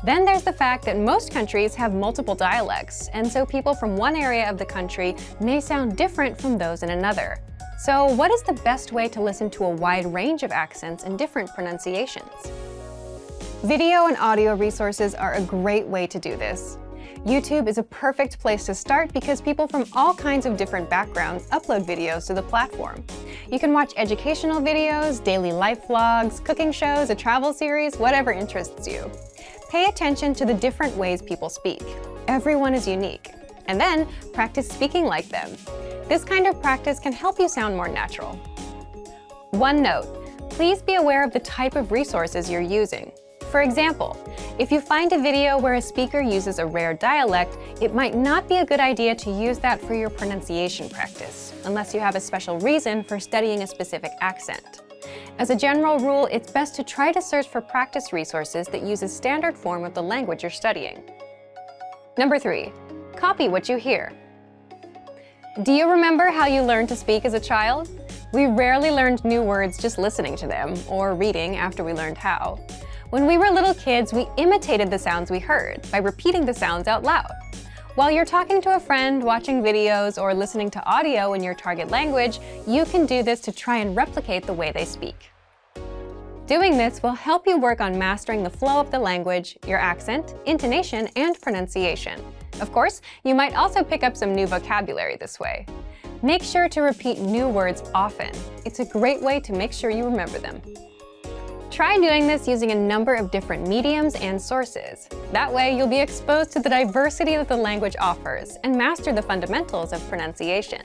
Then there's the fact that most countries have multiple dialects, and so people from one area of the country may sound different from those in another. So what is the best way to listen to a wide range of accents and different pronunciations? Video and audio resources are a great way to do this. YouTube is a perfect place to start because people from all kinds of different backgrounds upload videos to the platform. You can watch educational videos, daily life vlogs, cooking shows, a travel series, whatever interests you. Pay attention to the different ways people speak. Everyone is unique. And then practice speaking like them. This kind of practice can help you sound more natural. One note, please be aware of the type of resources you're using. For example, if you find a video where a speaker uses a rare dialect, it might not be a good idea to use that for your pronunciation practice, unless you have a special reason for studying a specific accent. As a general rule, it's best to try to search for practice resources that use a standard form of the language you're studying. Number 3, copy what you hear. Do you remember how you learned to speak as a child? We rarely learned new words just listening to them, or reading after we learned how. When we were little kids, we imitated the sounds we heard by repeating the sounds out loud. While you're talking to a friend, watching videos, or listening to audio in your target language, you can do this to try and replicate the way they speak. Doing this will help you work on mastering the flow of the language, your accent, intonation, and pronunciation. Of course, you might also pick up some new vocabulary this way. Make sure to repeat new words often. It's a great way to make sure you remember them. Try doing this using a number of different mediums and sources. That way, you'll be exposed to the diversity that the language offers and master the fundamentals of pronunciation.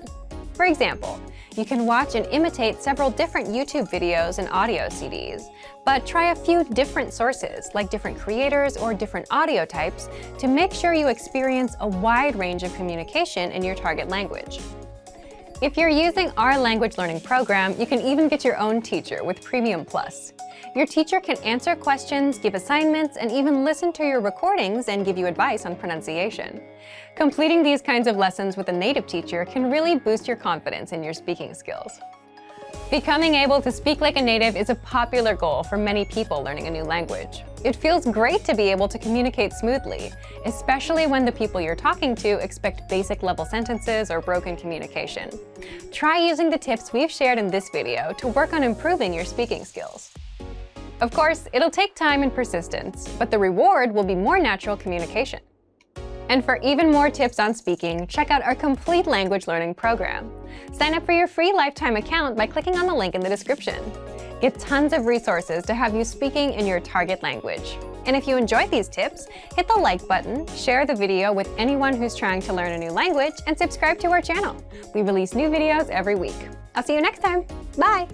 For example, you can watch and imitate several different YouTube videos and audio CDs, but try a few different sources, like different creators or different audio types, to make sure you experience a wide range of communication in your target language. If you're using our language learning program, you can even get your own teacher with Premium Plus. Your teacher can answer questions, give assignments, and even listen to your recordings and give you advice on pronunciation. Completing these kinds of lessons with a native teacher can really boost your confidence in your speaking skills. Becoming able to speak like a native is a popular goal for many people learning a new language. It feels great to be able to communicate smoothly, especially when the people you're talking to expect basic level sentences or broken communication. Try using the tips we've shared in this video to work on improving your speaking skills. Of course, it'll take time and persistence, but the reward will be more natural communication. And for even more tips on speaking, check out our complete language learning program. Sign up for your free lifetime account by clicking on the link in the description. Get tons of resources to have you speaking in your target language. And if you enjoyed these tips, hit the like button, share the video with anyone who's trying to learn a new language, and subscribe to our channel. We release new videos every week. I'll see you next time. Bye!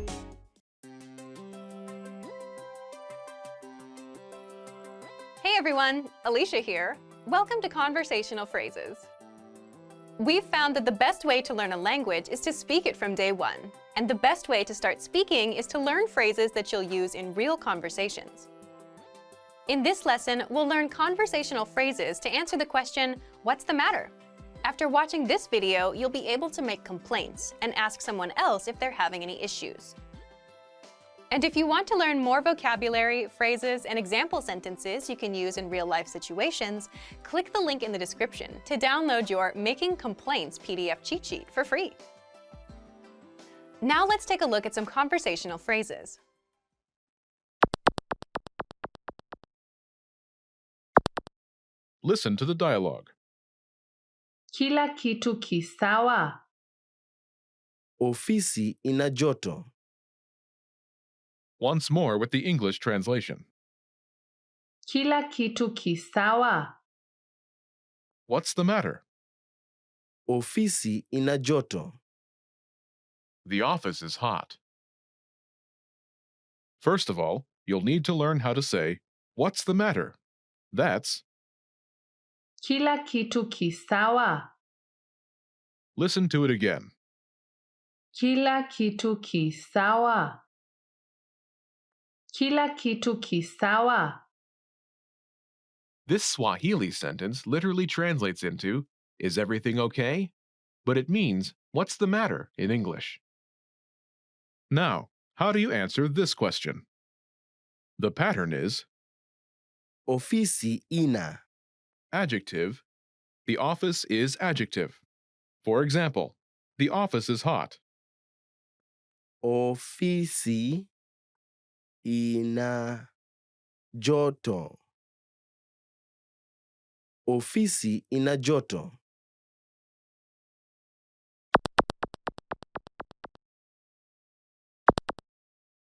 Hey everyone, Alicia here. Welcome to Conversational Phrases. We've found that the best way to learn a language is to speak it from day one. And the best way to start speaking is to learn phrases that you'll use in real conversations. In this lesson, we'll learn conversational phrases to answer the question, "What's the matter?" After watching this video, you'll be able to make complaints and ask someone else if they're having any issues. And if you want to learn more vocabulary, phrases, and example sentences you can use in real-life situations, click the link in the description to download your Making Complaints PDF cheat sheet for free. Now let's take a look at some conversational phrases. Listen to the dialogue. Kila kitu kisawa? Ofisi ina joto. Once more with the English translation. Kila kitu kisawa? What's the matter? Ofisi ina joto. The office is hot. First of all, you'll need to learn how to say, "What's the matter?" That's, Kila kitu kisawa? listen to it again. Kila kitu kisawa? Kila kitu kisawa? This Swahili sentence literally translates into, "Is everything okay?" But it means, "What's the matter?" in English. Now, how do you answer this question? The pattern is Ofisi ina. adjective, the office is adjective. For example, the office is hot. Ofisi ina joto. Ofisi ina joto.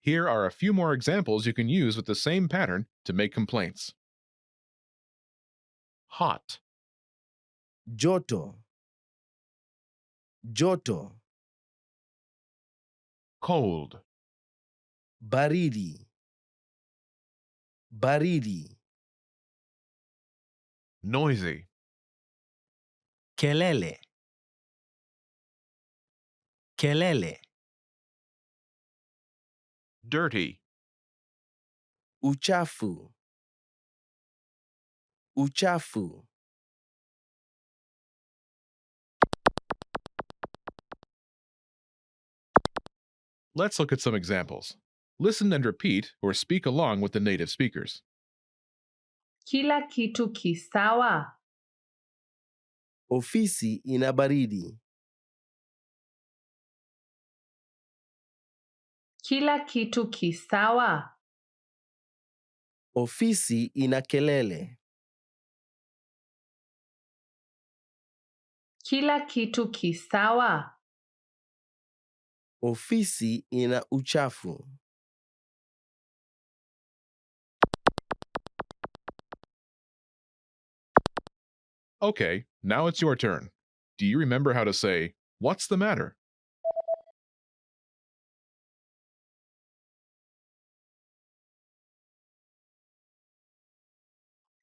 Here are a few more examples you can use with the same pattern to make complaints. Hot, Joto. Joto. cold, Baridi. Baridi. noisy, Kelele. Kelele. dirty, Uchafu. Uchafu. Let's look at some examples. Listen and repeat or speak along with the native speakers. Kila kitu kisawa? Ofisi ina baridi. Kila kitu kisawa? Ofisi ina kelele. Kila kitu kisawa? Ofisi ina uchafu. Okay, now it's your turn. Do you remember how to say, "What's the matter?"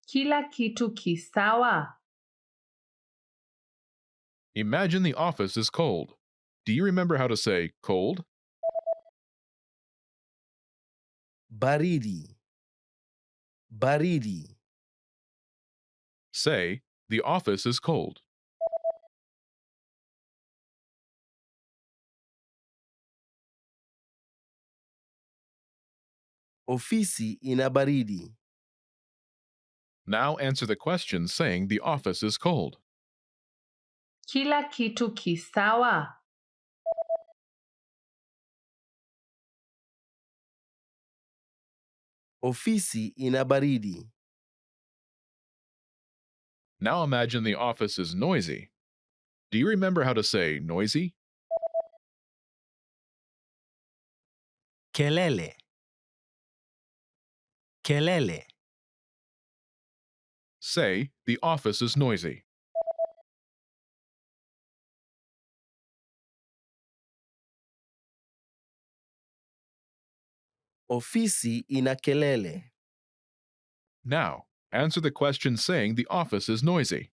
Kila kitu kisawa? Imagine the office is cold. Do you remember how to say cold? Baridi. Baridi. Say, the office is cold. Ofisi ina baridi. Now answer the question saying the office is cold. Kila kitu kisawa? Ofisi ina baridi. Now imagine the office is noisy. Do you remember how to say noisy? Kelele. Kelele. Say, the office is noisy. Ofisi ina kelele. Now, answer the question saying the office is noisy.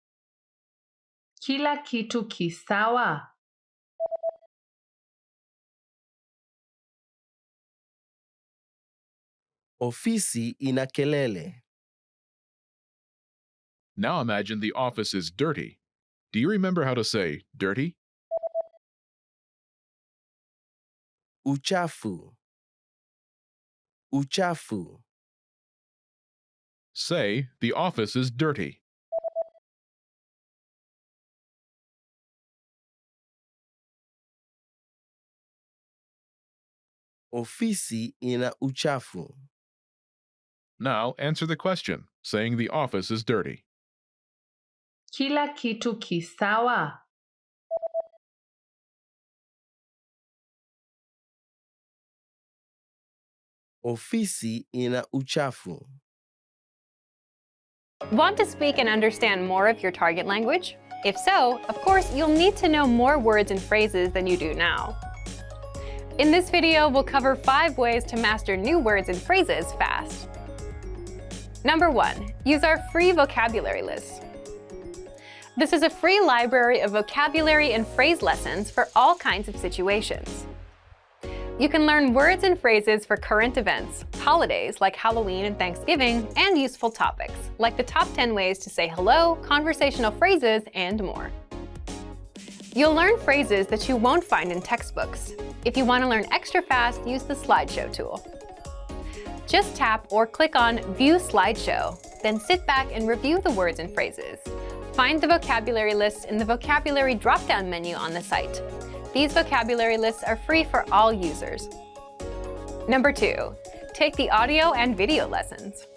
Kila kitu kisawa? Ofisi ina kelele. Now imagine the office is dirty. Do you remember how to say dirty? Uchafu. Uchafu. Say, the office is dirty. Ofisi ina uchafu. Now answer the question saying the office is dirty. Kila kitu kisawa? Ofisi ina uchafu. Want to speak and understand more of your target language? If so, of course, you'll need to know more words and phrases than you do now. In this video, we'll cover 5 ways to master new words and phrases fast. Number 1, use our free vocabulary list. This is a free library of vocabulary and phrase lessons for all kinds of situations. You can learn words and phrases for current events, holidays like Halloween and Thanksgiving, and useful topics, like the top 10 ways to say hello, conversational phrases, and more. You'll learn phrases that you won't find in textbooks. If you want to learn extra fast, use the slideshow tool. Just tap or click on View Slideshow, then sit back and review the words and phrases. Find the vocabulary list in the vocabulary drop-down menu on the site. These vocabulary lists are free for all users. Number 2, take the audio and video lessons.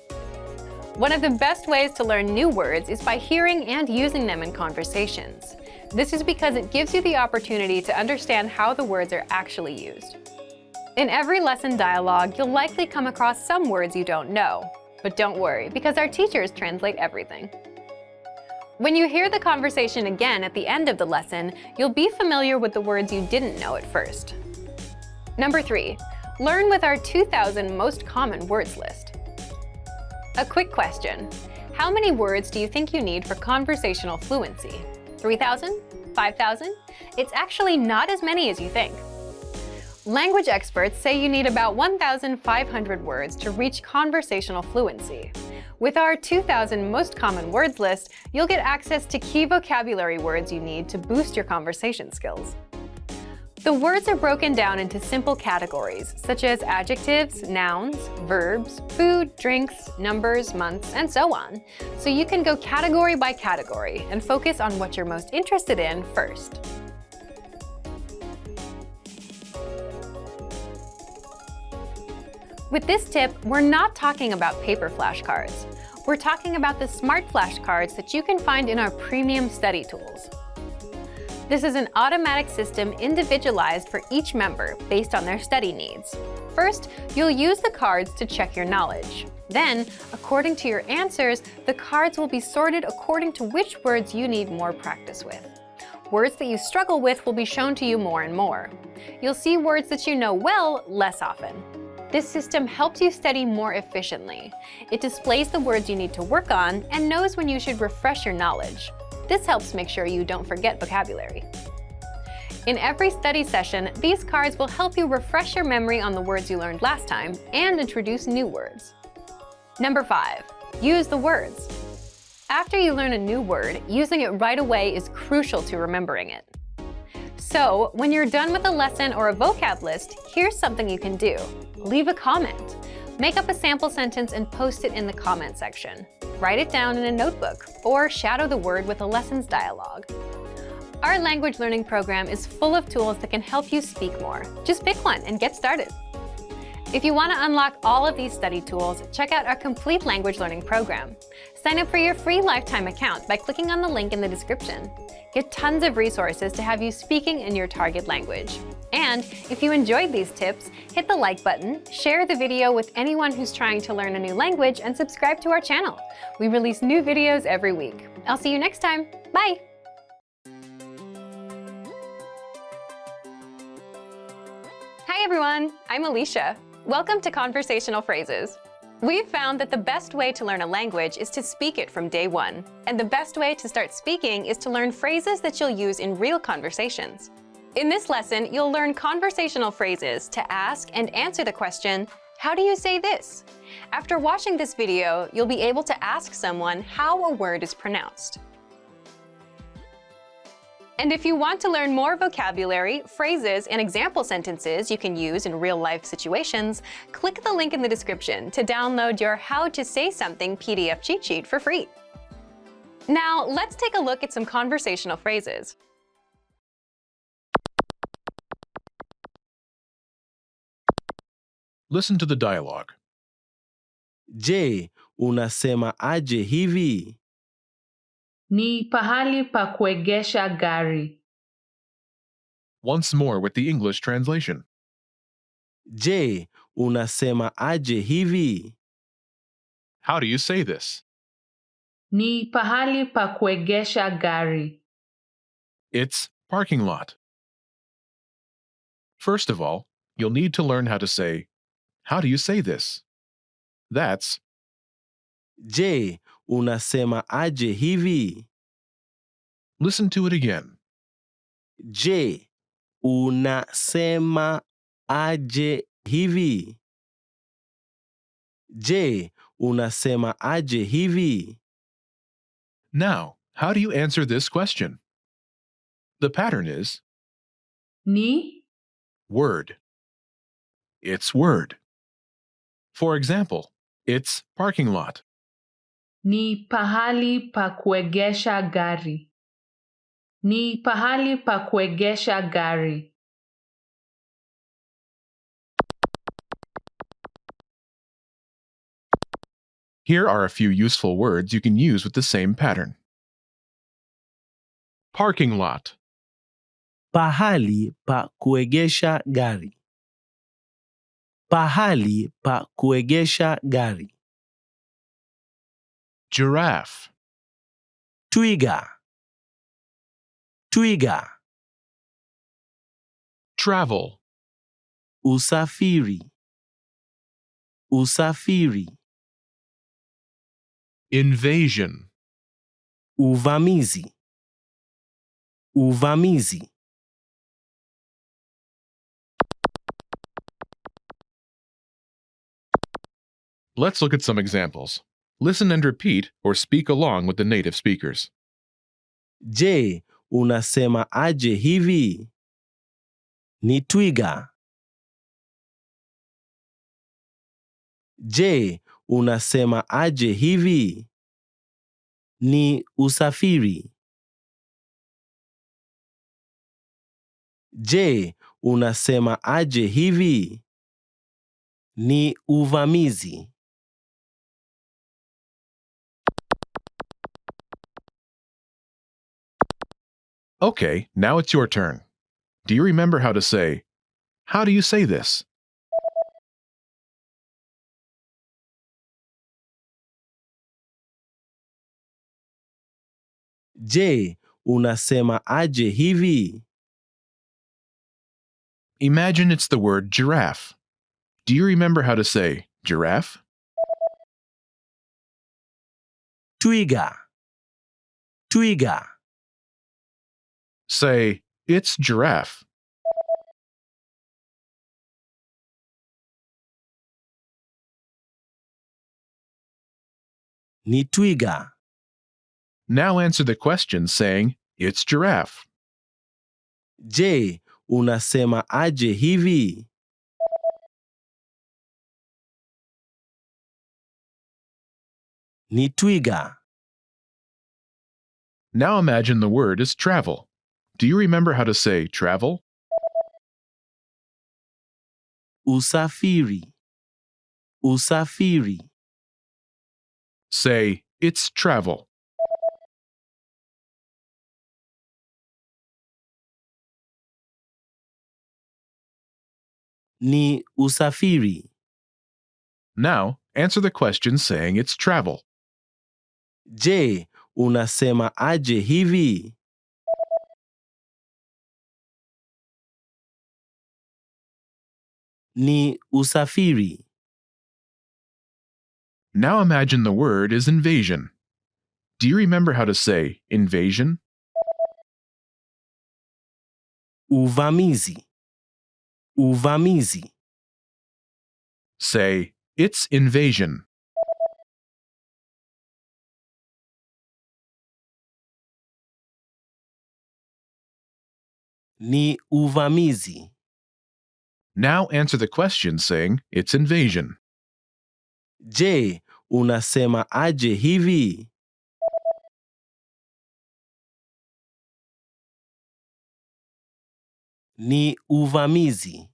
One of the best ways to learn new words is by hearing and using them in conversations. This is because it gives you the opportunity to understand how the words are actually used. In every lesson dialogue, you'll likely come across some words you don't know. But don't worry, because our teachers translate everything. When you hear the conversation again at the end of the lesson, you'll be familiar with the words you didn't know at first. Number 3, learn with our 2,000 most common words list. A quick question. How many words do you think you need for conversational fluency? 3,000? 5,000? It's actually not as many as you think. Language experts say you need about 1,500 words to reach conversational fluency. With our 2,000 most common words list, you'll get access to key vocabulary words you need to boost your conversation skills. The words are broken down into simple categories, such as adjectives, nouns, verbs, food, drinks, numbers, months, and so on, so you can go category by category and focus on what you're most interested in first. With this tip, we're not talking about paper flashcards. We're talking about the smart flashcards that you can find in our premium study tools. This is an automatic system individualized for each member based on their study needs. First, you'll use the cards to check your knowledge. Then, according to your answers, the cards will be sorted according to which words you need more practice with. Words that you struggle with will be shown to you more and more. You'll see words that you know well less often. This system helps you study more efficiently. It displays the words you need to work on and knows when you should refresh your knowledge. This helps make sure you don't forget vocabulary. In every study session, these cards will help you refresh your memory on the words you learned last time and introduce new words. Number 5, use the words. After you learn a new word, using it right away is crucial to remembering it. So, when you're done with a lesson or a vocab list, here's something you can do. Leave a comment. Make up a sample sentence and post it in the comment section. Write it down in a notebook, or shadow the word with a lessons dialogue. Our language learning program is full of tools that can help you speak more. Just pick one and get started. If you want to unlock all of these study tools, check out our complete language learning program. Sign up for your free lifetime account by clicking on the link in the description. Get tons of resources to have you speaking in your target language. And if you enjoyed these tips, hit the like button, share the video with anyone who's trying to learn a new language, and subscribe to our channel. We release new videos every week. I'll see you next time. Bye! Hi everyone, I'm Alicia. Welcome to Conversational Phrases. We've found that the best way to learn a language is to speak it from day one. And the best way to start speaking is to learn phrases that you'll use in real conversations. In this lesson, you'll learn conversational phrases to ask and answer the question, how do you say this? After watching this video, you'll be able to ask someone how a word is pronounced. And if you want to learn more vocabulary, phrases, and example sentences you can use in real-life situations, click the link in the description to download your How to Say Something PDF cheat sheet for free. Now, let's take a look at some conversational phrases. Listen to the dialogue. Je, unasema aje hivi? Ni pahali pa kuegesha gari. Once more with the English translation. Je, unasema aje hivi? How do you say this? Ni pahali pa kuegesha gari. It's parking lot. First of all, you'll need to learn how to say, how do you say this? That's, Je, unasema aje hivi? listen to it again. Je, unasema aje hivi? Je, unasema aje hivi? Now, how do you answer this question? The pattern is Ni word. It's word. For example, it's parking lot. ni pahali pa kuegesha gari. Ni pahali pa kuegesha gari. Here are a few useful words you can use with the same pattern. Parking lot, Pahali pa kuegesha gari. Pahali pa kuegesha gari. giraffe, Twiga. Twiga. travel, Usafiri. Usafiri. invasion, Uvamizi. Uvamizi. Let's look at some examples. Listen and repeat or speak along with the native speakers. Je, unasema aje hivi? Ni twiga. Je, unasema aje hivi? Ni usafiri. Je, unasema aje hivi? Ni uvamizi. Okay, now it's your turn. Do you remember how to say, how do you say this? Je, unasema aje hivi? Imagine it's the word giraffe. Do you remember how to say giraffe? Twiga. Twiga. Say, it's giraffe. Ni twiga. Now answer the question saying, it's giraffe. Je, unasema aje hivi? Ni twiga. Now imagine the word is travel. Do you remember how to say travel? Usafiri. Usafiri. Say, it's travel. Ni usafiri. Now, answer the question saying it's travel. Je, unasema aje hivi? Ni usafiri. Now imagine the word is invasion. Do you remember how to say invasion? Uvamizi. Uvamizi. Say, it's invasion. Ni uvamizi. Now answer the question saying it's invasion. Je, unasema aje hivi? Ni uvamizi.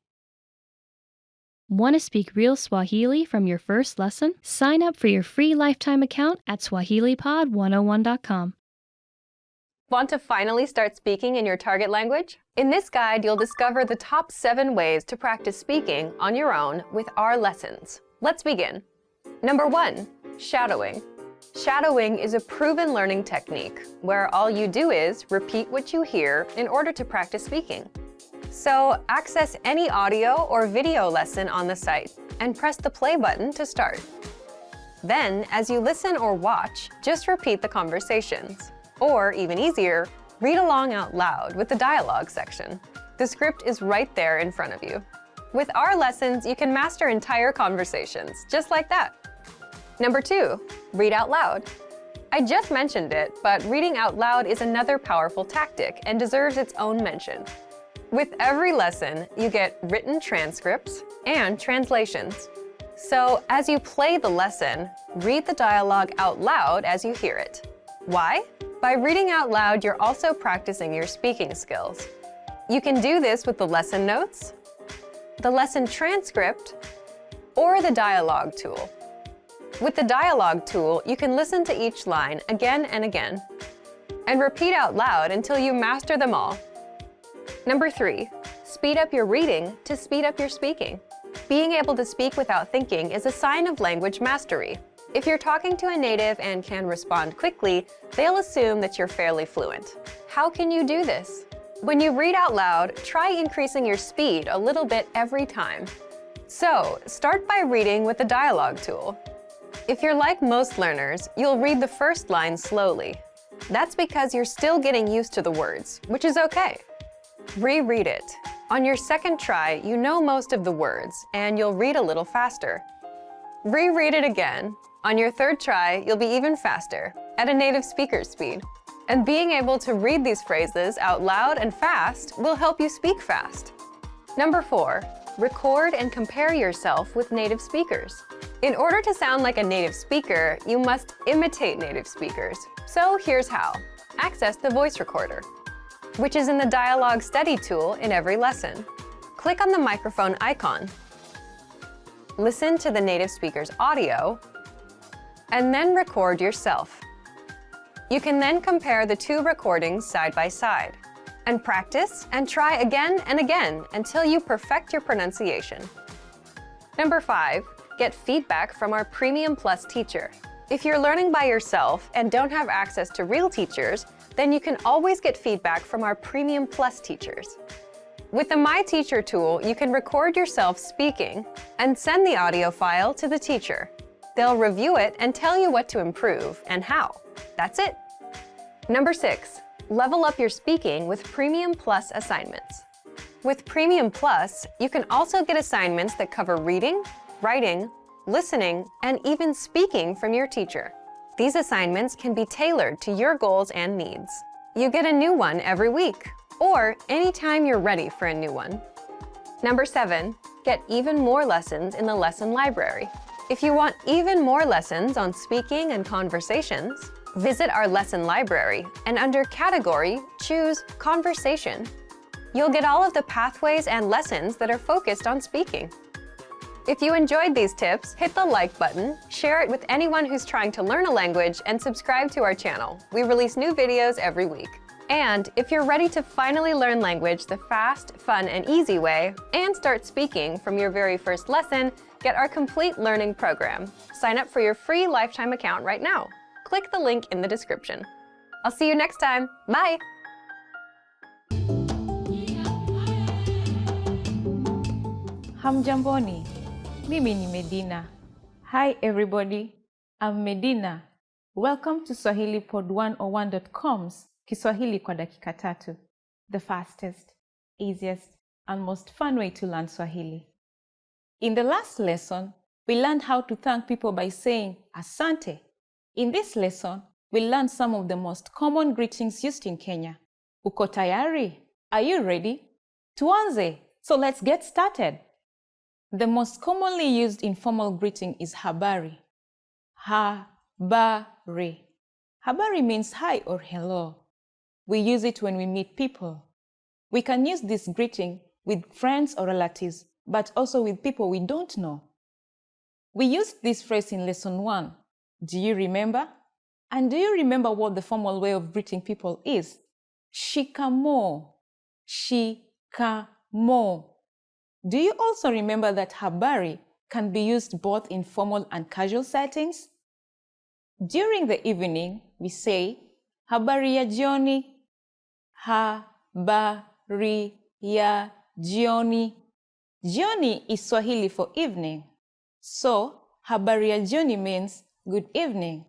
Want to speak real Swahili from your first lesson? Sign up for your free lifetime account at SwahiliPod101.com. Want to finally start speaking in your target language? In this guide, you'll discover the top 7 ways to practice speaking on your own with our lessons. Let's begin. Number 1, shadowing. Shadowing is a proven learning technique where all you do is repeat what you hear in order to practice speaking. So, access any audio or video lesson on the site and press the play button to start. Then, as you listen or watch, just repeat the conversations. Or, even easier, read along out loud with the dialogue section. The script is right there in front of you. With our lessons, you can master entire conversations, just like that. Number 2, read out loud. I just mentioned it, but reading out loud is another powerful tactic and deserves its own mention. With every lesson, you get written transcripts and translations. So, as you play the lesson, read the dialogue out loud as you hear it. Why? By reading out loud, you're also practicing your speaking skills. You can do this with the lesson notes, the lesson transcript, or the dialogue tool. With the dialogue tool, you can listen to each line again and again, and repeat out loud until you master them all. Number 3, speed up your reading to speed up your speaking. Being able to speak without thinking is a sign of language mastery. If you're talking to a native and can respond quickly, they'll assume that you're fairly fluent. How can you do this? When you read out loud, try increasing your speed a little bit every time. So, start by reading with the dialogue tool. If you're like most learners, you'll read the first line slowly. That's because you're still getting used to the words, which is okay. Reread it. On your second try, you know most of the words, and you'll read a little faster. Reread it again. On your third try, you'll be even faster, at a native speaker's speed. And being able to read these phrases out loud and fast will help you speak fast. Number 4, record and compare yourself with native speakers. In order to sound like a native speaker, you must imitate native speakers. So here's how. Access the voice recorder, which is in the Dialogue Study tool in every lesson. Click on the microphone icon. Listen to the native speaker's audio, and then record yourself. You can then compare the 2 recordings side by side, and practice and try again and again until you perfect your pronunciation. Number 5, get feedback from our Premium Plus teacher. If you're learning by yourself and don't have access to real teachers, then you can always get feedback from our Premium Plus teachers. With the My Teacher tool, you can record yourself speaking and send the audio file to the teacher. They'll review it and tell you what to improve and how. That's it. Number 6, level up your speaking with Premium Plus assignments. With Premium Plus, you can also get assignments that cover reading, writing, listening, and even speaking from your teacher. These assignments can be tailored to your goals and needs. You get a new one every week, or anytime you're ready for a new one. Number 7, get even more lessons in the lesson library. If you want even more lessons on speaking and conversations, visit our lesson library and under Category, choose Conversation. You'll get all of the pathways and lessons that are focused on speaking. If you enjoyed these tips, hit the like button, share it with anyone who's trying to learn a language, and subscribe to our channel. We release new videos every week. And if you're ready to finally learn language the fast, fun, and easy way, and start speaking from your very first lesson, get our complete learning program. Sign up for your free lifetime account right now. Click the link in the description. I'll see you next time. Bye! Hamjamboni, mimi ni Medina. Hi everybody, I'm Medina. Welcome to SwahiliPod101.com's Kiswahili kwa dakika tatu, the fastest, easiest, and most fun way to learn Swahili. In the last lesson, we learned how to thank people by saying asante. In this lesson, we learned some of the most common greetings used in Kenya. Uko tayari? Are you ready? Tuanze! So let's get started. The most commonly used informal greeting is habari. Habari. Habari means hi or hello. We use it when we meet people. We can use this greeting with friends or relatives, but also with people we don't know. We used this phrase in lesson 1. Do you remember? And do you remember what the formal way of greeting people is? Shikamoo. Shikamoo. Do you also remember that habari can be used both in formal and casual settings? During the evening, we say habari ya jioni. Habari ya jioni. Jioni is Swahili for evening. So, habari ya jioni means good evening.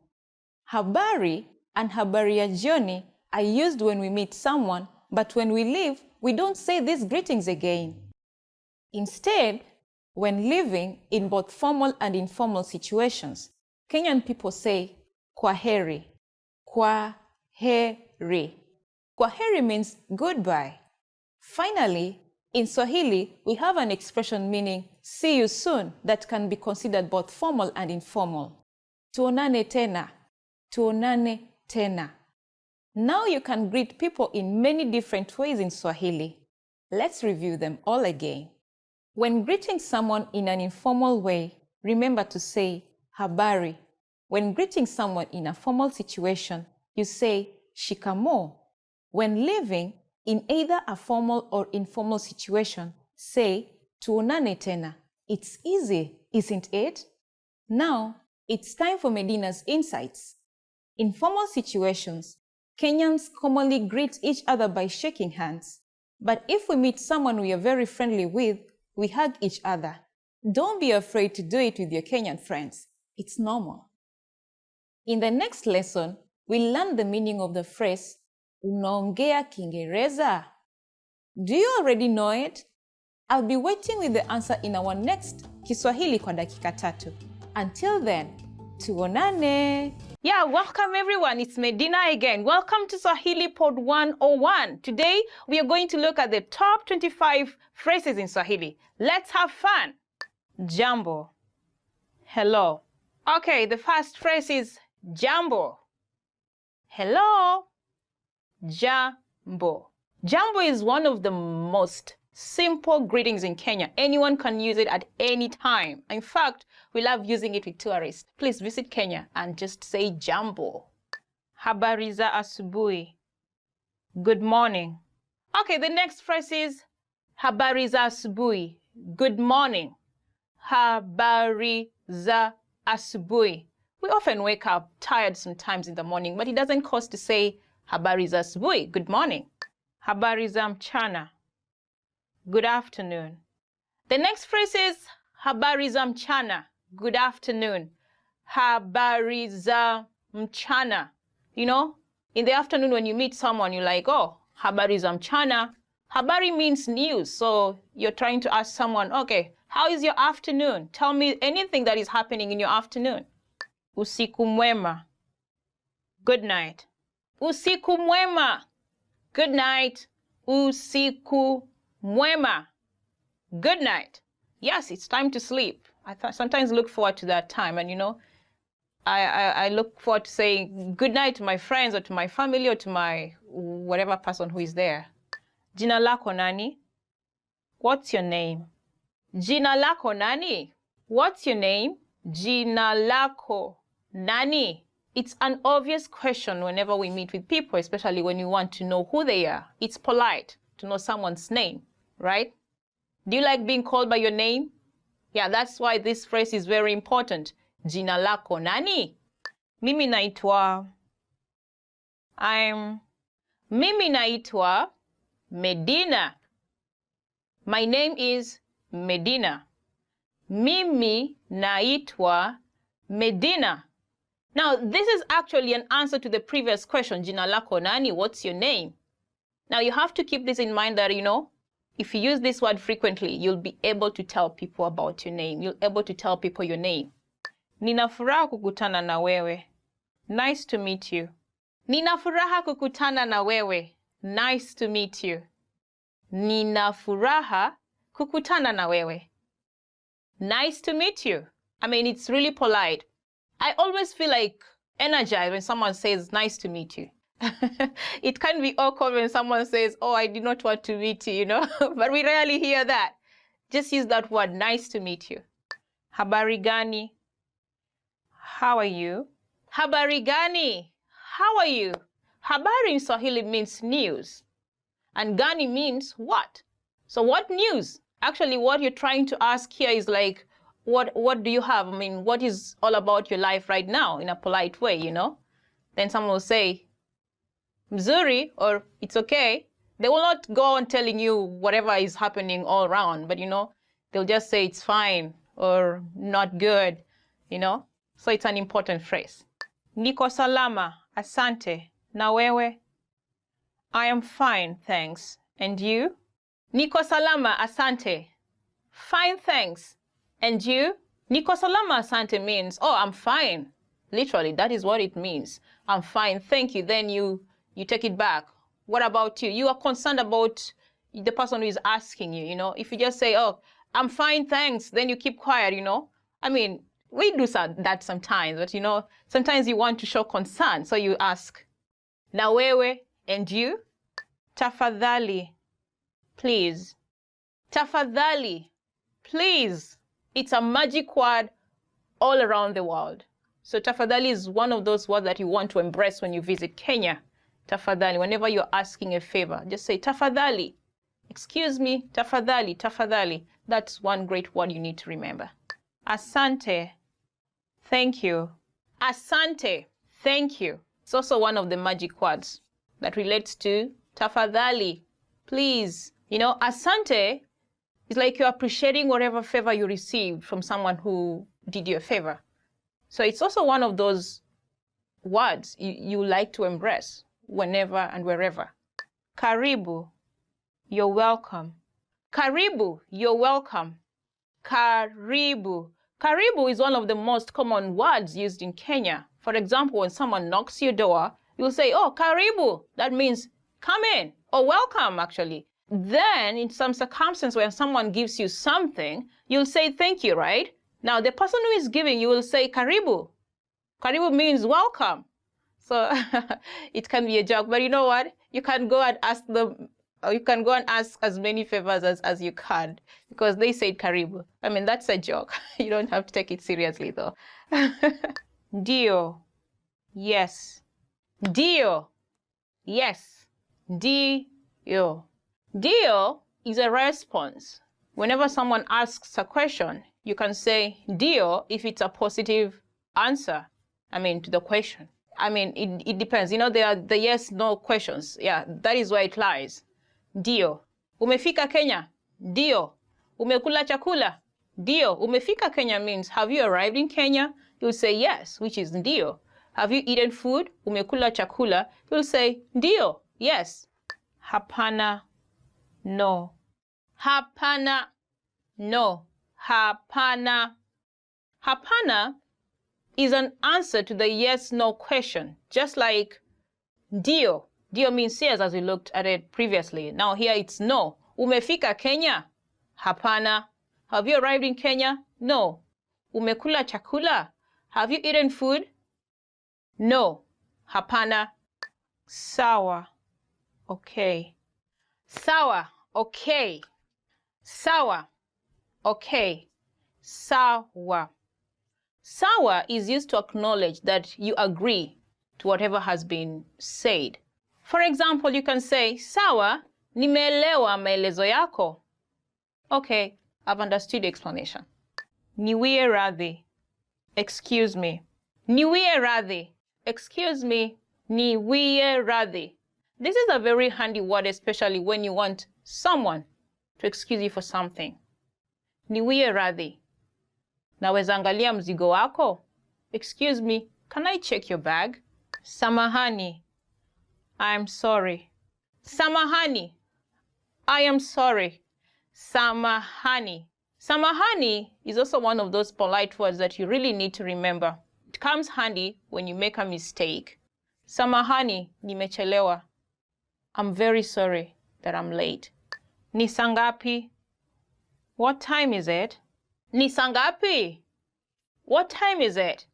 Habari and habari ya jioni are used when we meet someone, but when we leave, we don't say these greetings again. Instead, when living in both formal and informal situations, Kenyan people say kwaheri. Kwaheri. Kwaheri means goodbye. Finally, in Swahili, we have an expression meaning see you soon that can be considered both formal and informal. Tuonane tena. Tuonane tena. Now you can greet people in many different ways in Swahili. Let's review them all again. When greeting someone in an informal way, remember to say habari. When greeting someone in a formal situation, you say shikamoo. When living in either a formal or informal situation, say tuonane tena. It's easy, isn't it? Now, it's time for Medina's insights. In formal situations, Kenyans commonly greet each other by shaking hands. But if we meet someone we are very friendly with, we hug each other. Don't be afraid to do it with your Kenyan friends. It's normal. In the next lesson, we'll learn the meaning of the phrase, unaongea Kiingereza? Do you already know it? I'll be waiting with the answer in our next Kiswahili kwa dakika tatu. Until then, tuonane! Yeah, welcome everyone. It's Medina again. Welcome to Swahili Pod 101. Today, we are going to look at the top 25 phrases in Swahili. Let's have fun. Jambo. Hello. Okay, the first phrase is jambo. Hello. Jambo. Jambo is one of the most simple greetings in Kenya. Anyone can use it at any time. In fact, we love using it with tourists. Please visit Kenya and just say jambo. Habari za asubuhi. Good morning. Okay, the next phrase is habari za asubuhi. Good morning. Habari za asubuhi. We often wake up tired sometimes in the morning, but it doesn't cost to say habari za asubuhi. Good morning. Habari za mchana. Good afternoon. The next phrase is habari za mchana. Good afternoon. Habari za mchana. You know, in the afternoon when you meet someone, you're like, oh, habari za mchana. Habari means news. So you're trying to ask someone, okay, how is your afternoon? Tell me anything that is happening in your afternoon. Usiku mwema. Good night. Usiku mwema. Good night. Usiku mwema. Good night. Yes, it's time to sleep. I sometimes look forward to that time, and you know, I look forward to saying good night to my friends or to my family or to my whatever person who is there. Jina lako nani? What's your name? Jina lako nani? What's your name? Jina lako nani? It's an obvious question whenever we meet with people, especially when you want to know who they are. It's polite to know someone's name, right? Do you like being called by your name? Yeah, that's why this phrase is very important. Jina lako nani? Mimi naitwa. Mimi naitwa Medina. My name is Medina. Mimi naitwa Medina. Now, this is actually an answer to the previous question, Jina lako nani? What's your name? Now, you have to keep this in mind that, you know, if you use this word frequently, you'll be able to tell people about your name. You'll be able to tell people your name. Nina furaha kukutana na wewe. Nice to meet you. Nina furaha kukutana na wewe. Nice to meet you. Nina furaha kukutana na wewe. Nice to meet you. I mean, it's really polite. I always feel like energized when someone says, nice to meet you. It can be awkward when someone says, oh, I did not want to meet you, you know, but we rarely hear that. Just use that word, nice to meet you. Habari gani? How are you? Habari gani? How are you? Habari in Swahili means news. And gani means what? So what news? Actually, what you're trying to ask here is like, what do you have? I mean, what is all about your life right now in a polite way, you know? Then someone will say, mzuri, or it's okay. They will not go on telling you whatever is happening all around, but you know, they'll just say it's fine or not good, you know? So it's an important phrase. Niko salama, asante, na wewe? I am fine, thanks. And you? Niko salama, asante. Fine, thanks. And you? Niko salama, asante means, oh, I'm fine. Literally, that is what it means. I'm fine, thank you. Then you take it back. What about you? You are concerned about the person who is asking you, you know? If you just say, oh, I'm fine, thanks, then you keep quiet, you know? I mean, we do that sometimes, but you know, sometimes you want to show concern, so you ask, na wewe, and you? Tafadhali, please. Tafadhali, please. It's a magic word all around the world. So tafadhali is one of those words that you want to embrace when you visit Kenya. Tafadhali, whenever you're asking a favor, just say tafadhali. Excuse me, tafadhali, tafadhali. That's one great word you need to remember. Asante, thank you. Asante, thank you. It's also one of the magic words that relates to tafadhali, please. You know, asante is like you're appreciating whatever favor you received from someone who did you a favor. So it's also one of those words you like to embrace whenever and wherever. Karibu, you're welcome. Karibu, you're welcome. Karibu. Karibu is one of the most common words used in Kenya. For example, when someone knocks your door, you'll say, oh, karibu. That means come in, or welcome, actually. Then, in some circumstance when someone gives you something, you'll say thank you, right? Now, the person who is giving, you will say karibu. Karibu means welcome. So it can be a joke, but you know what? You can go and ask them, or you can go and ask as many favors as you can, because they said karibu. I mean, that's a joke. You don't have to take it seriously, though. Dio, yes. Dio, yes. Dio. Dio is a response. Whenever someone asks a question, you can say dio if it's a positive answer, to the question. It depends. You know, there are the yes, no questions. Yeah, that is where it lies. Dio. Umefika Kenya? Dio. Umekula chakula? Dio. Umefika Kenya means, have you arrived in Kenya? You'll say yes, which is dio. Have you eaten food? Umekula chakula? You'll say dio, yes. Hapana, no. Hapana, no. Hapana. Hapana is an answer to the yes-no question, just like dio. Dio means yes, as we looked at it previously. Now here it's no. Umefika Kenya? Hapana. Have you arrived in Kenya? No. Umekula chakula? Have you eaten food? No. Hapana. Sawa. Okay. Sawa. Okay. Sawa. Okay. Sawa. Sawa is used to acknowledge that you agree to whatever has been said. For example, you can say, sawa, nimeelewa maelezo yako. Okay, I've understood the explanation. Niwie radhi. Excuse me. Niwie radhi. Excuse me. Niwie radhi. This is a very handy word, especially when you want someone to excuse you for something. Niwie radhi. Naweza angalia mzigo wako? Excuse me, can I check your bag? Samahani. I'm sorry. Samahani. I am sorry. Samahani. Samahani is also one of those polite words that you really need to remember. It comes handy when you make a mistake. Samahani, nimechelewa. I'm very sorry that I'm late. Ni saa ngapi? What time is it? Ni saa ngapi? What time is it?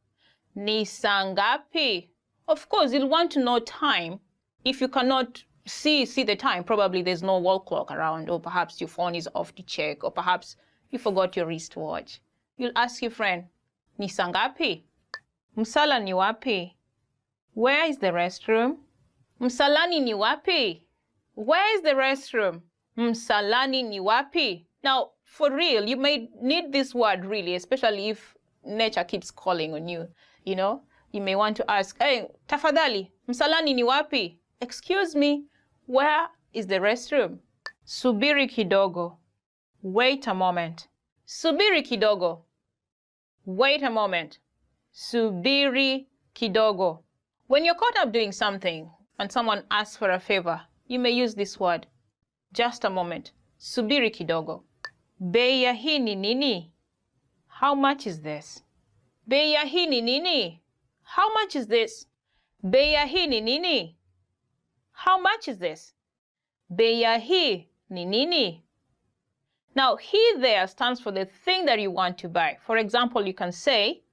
Ni saa ngapi? Of course, you'll want to know time. If you cannot see the time, probably there's no wall clock around, or perhaps your phone is off to check, or perhaps you forgot your wristwatch. You'll ask your friend, ni saa ngapi? Msala ni wapi? Where is the restroom? Msalani ni wapi? Where is the restroom? Msalani ni wapi? Now, for real, you may need this word really, especially if nature keeps calling on you. You know, you may want to ask, hey, tafadhali, msalani ni wapi? Excuse me, where is the restroom? Subiri kidogo. Wait a moment. Subiri kidogo. Wait a moment. Subiri kidogo. When you're caught up doing something and someone asks for a favor, you may use this word. Just a moment. Subiri kidogo. Bei ya hii ni nini? How much is this? Bei ya hii ni nini? How much is this? Bei ya hii ni nini? How much is this? Bei ya hii ni nini? Now, he there stands for the thing that you want to buy. For example, you can say,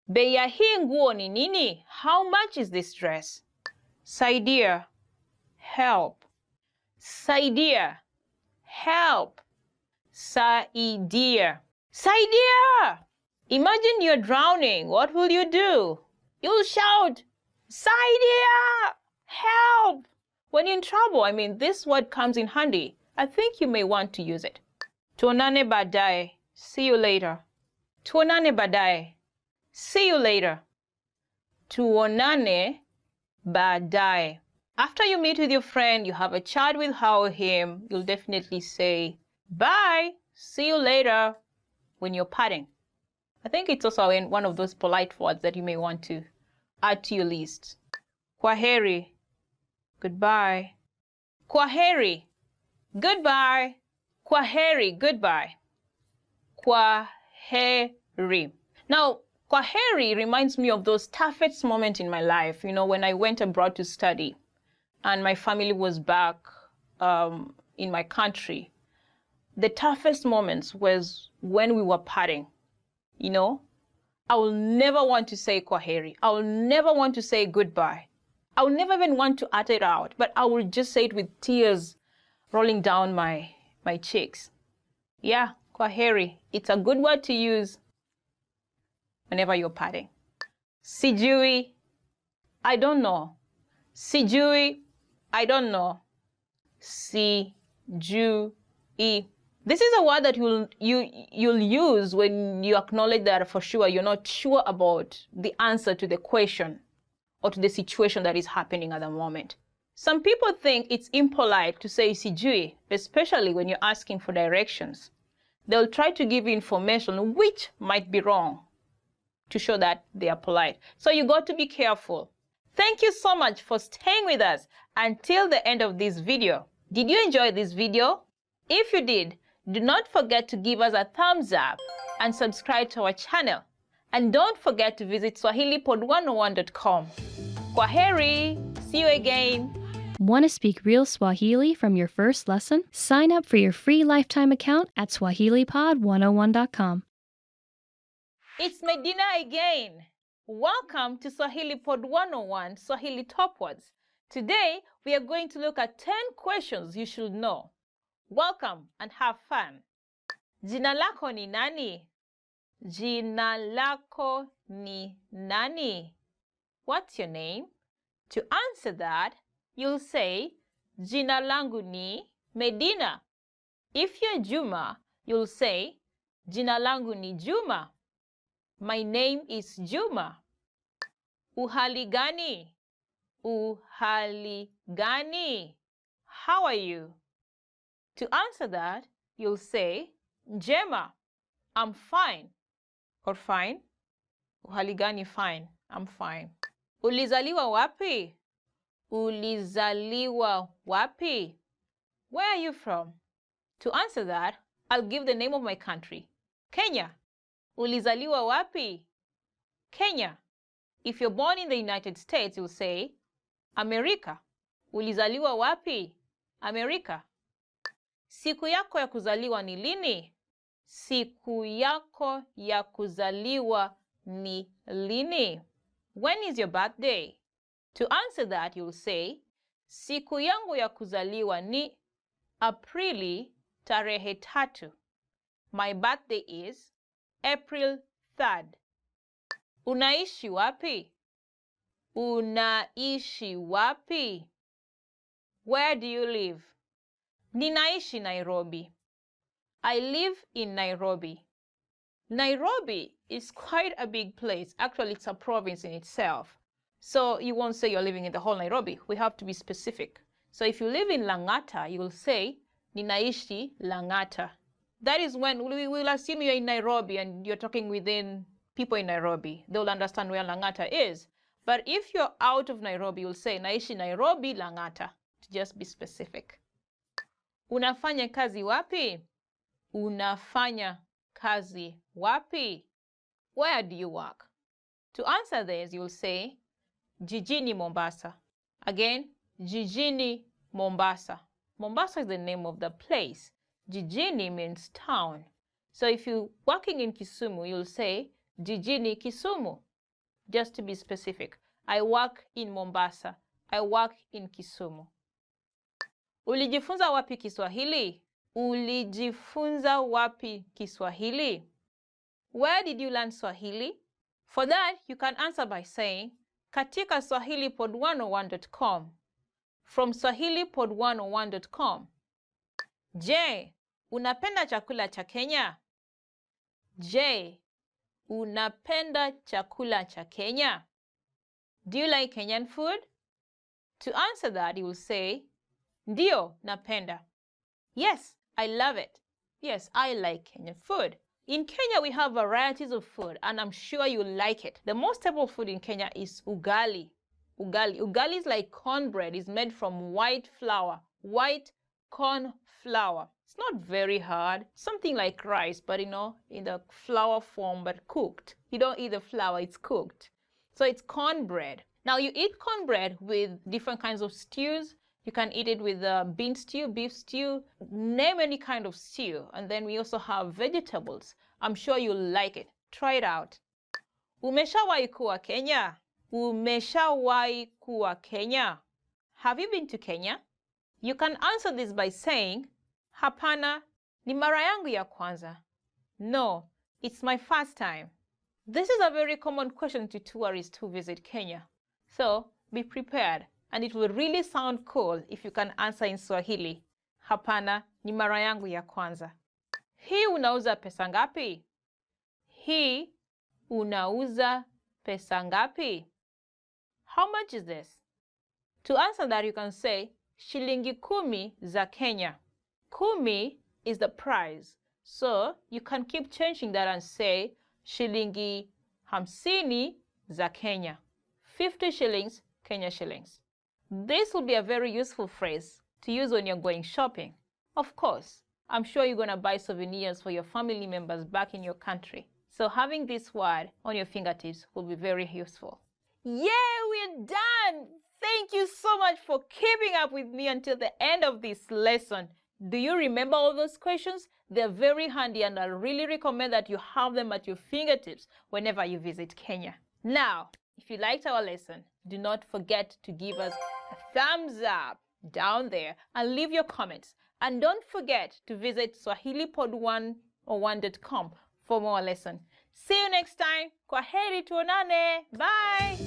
Bei ya hii nguo ni nini? How much is this dress? Saidia, help. Saidia, help. Saidia. Saidia! Imagine you're drowning. What will you do? You'll shout, Saidia! Help! When you're in trouble, this word comes in handy. I think you may want to use it. Tuonane baadaye. See you later. Tuonane baadaye. See you later. Tuonane baadaye. After you meet with your friend, you have a chat with her or him, you'll definitely say, bye, see you later, when you're parting. I think it's also one of those polite words that you may want to add to your list. Kwaheri, goodbye. Kwaheri, goodbye. Kwaheri, goodbye. Kwaheri. Now, kwaheri reminds me of those toughest moments in my life, when I went abroad to study and my family was back in my country. The toughest moments was when we were parting. I will never want to say kwaheri. I will never want to say goodbye. I will never even want to utter it out, but I will just say it with tears rolling down my cheeks. Yeah, kwaheri. It's a good word to use whenever you're parting. Sijui, I don't know. Sijui, I don't know. Sijui. This is a word that you'll use when you acknowledge that for sure you're not sure about the answer to the question or to the situation that is happening at the moment. Some people think it's impolite to say sijui, especially when you're asking for directions. They'll try to give you information which might be wrong to show that they are polite. So you got to be careful. Thank you so much for staying with us until the end of this video. Did you enjoy this video? If you did, do not forget to give us a thumbs up and subscribe to our channel. And don't forget to visit SwahiliPod101.com. Kwaheri! See you again! Want to speak real Swahili from your first lesson? Sign up for your free lifetime account at SwahiliPod101.com. It's Medina again. Welcome to Swahili Pod 101 Swahili Top Words. Today, we are going to look at 10 questions you should know. Welcome and have fun. Jina lako ni nani? Jina lako ni nani? What's your name? To answer that, you'll say, Jina langu ni Medina. If you're Juma, you'll say, Jina langu ni Juma. My name is Juma. Uhali gani? Uhali gani? How are you? To answer that, you'll say, Njema, I'm fine. Or fine. Uhali gani fine, I'm fine. Ulizaliwa wapi? Ulizaliwa wapi? Where are you from? To answer that, I'll give the name of my country. Kenya. Ulizaliwa wapi? Kenya. If you're born in the United States, you'll say, America. Ulizaliwa wapi? America. Siku yako ya kuzaliwa ni lini? Siku yako ya kuzaliwa ni lini? When is your birthday? To answer that, you'll say, siku yangu ya kuzaliwa ni Aprili tarehe 3. My birthday is April 3rd. Unaishi wapi? Unaishi wapi? Where do you live? Ninaishi Nairobi. I live in Nairobi. Nairobi is quite a big place. Actually, it's a province in itself. So you won't say you're living in the whole Nairobi. We have to be specific. So if you live in Lang'ata, you will say, Ninaishi Lang'ata. That is when we will assume you're in Nairobi and you're talking within people in Nairobi. They'll understand where Lang'ata is. But if you're out of Nairobi, you'll say, Naishi Nairobi Lang'ata, to just be specific. Unafanya kazi wapi? Unafanya kazi wapi? Where do you work? To answer this, you'll say, Jijini Mombasa. Again, Jijini Mombasa. Mombasa is the name of the place. Jijini means town. So if you're working in Kisumu, you'll say, Jijini Kisumu. Just to be specific. I work in Mombasa. I work in Kisumu. Ulijifunza wapi Kiswahili? Ulijifunza wapi Kiswahili? Where did you learn Swahili? For that, you can answer by saying, katika swahilipod101.com. From swahilipod101.com. Je, unapenda chakula cha Kenya? Je, unapenda chakula cha Kenya? Do you like Kenyan food? To answer that, you will say, Ndio, napenda. Yes, I love it. Yes, I like Kenyan food. In Kenya, we have varieties of food, and I'm sure you like it. The most staple food in Kenya is ugali. Ugali is like cornbread. It's made from white flour, white corn flour. It's not very hard. Something like rice, but in the flour form, but cooked. You don't eat the flour, it's cooked. So it's cornbread. Now you eat cornbread with different kinds of stews. You can eat it with bean stew, beef stew, name any kind of stew. And then we also have vegetables. I'm sure you'll like it. Try it out. Umeshawahi kuwa Kenya? Umeshawahi kuwa Kenya? Have you been to Kenya? You can answer this by saying, Hapana, ni mara yangu ya kwanza. No, it's my first time. This is a very common question to tourists who visit Kenya. So be prepared. And it will really sound cool if you can answer in Swahili. Hapana, ni mara yangu ya kwanza. Hii unauza pesa ngapi? Hii unauza pesa ngapi? How much is this? To answer that, you can say, shilingi 10 za Kenya. 10 is the price. So you can keep changing that and say, shilingi 50 za Kenya. 50 shillings, Kenya shillings. This will be a very useful phrase to use when you're going shopping. Of course, I'm sure you're going to buy souvenirs for your family members back in your country. So having this word on your fingertips will be very useful. Yeah, we're done! Thank you so much for keeping up with me until the end of this lesson. Do you remember all those questions? They're very handy and I really recommend that you have them at your fingertips whenever you visit Kenya. Now, if you liked our lesson, do not forget to give us a thumbs up down there and leave your comments. And don't forget to visit swahilipod101.com for more lessons. See you next time. Kwaheri tuonane. Bye.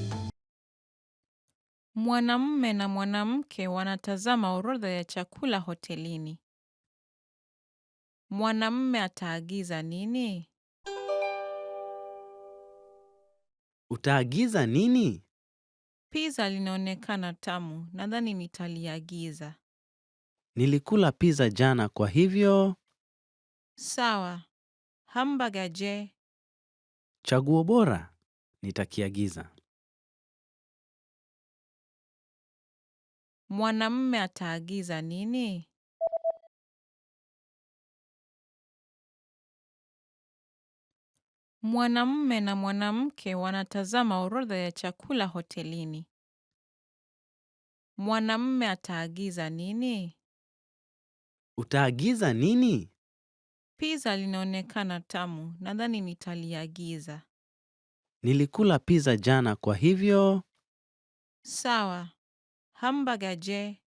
Mwanamume na mwanamke wanatazama orodha ya chakula hotelini. Mwanamume ataagiza nini? Utaagiza nini? Pizza linaonekana tamu, nadhani nitaliagiza. Nilikula pizza jana kwa hivyo. Sawa. Hamburger je? Chaguo bora. Nitakiagiza. Mwanamume ataagiza nini? Mwanamume na mwanamke wanatazama orodha ya chakula hotelini. Mwanamume ataagiza nini? Utaagiza nini? Pizza linaonekana tamu, nadhani nitaliagiza. Nilikula pizza jana kwa hivyo. Sawa. Hamburger je?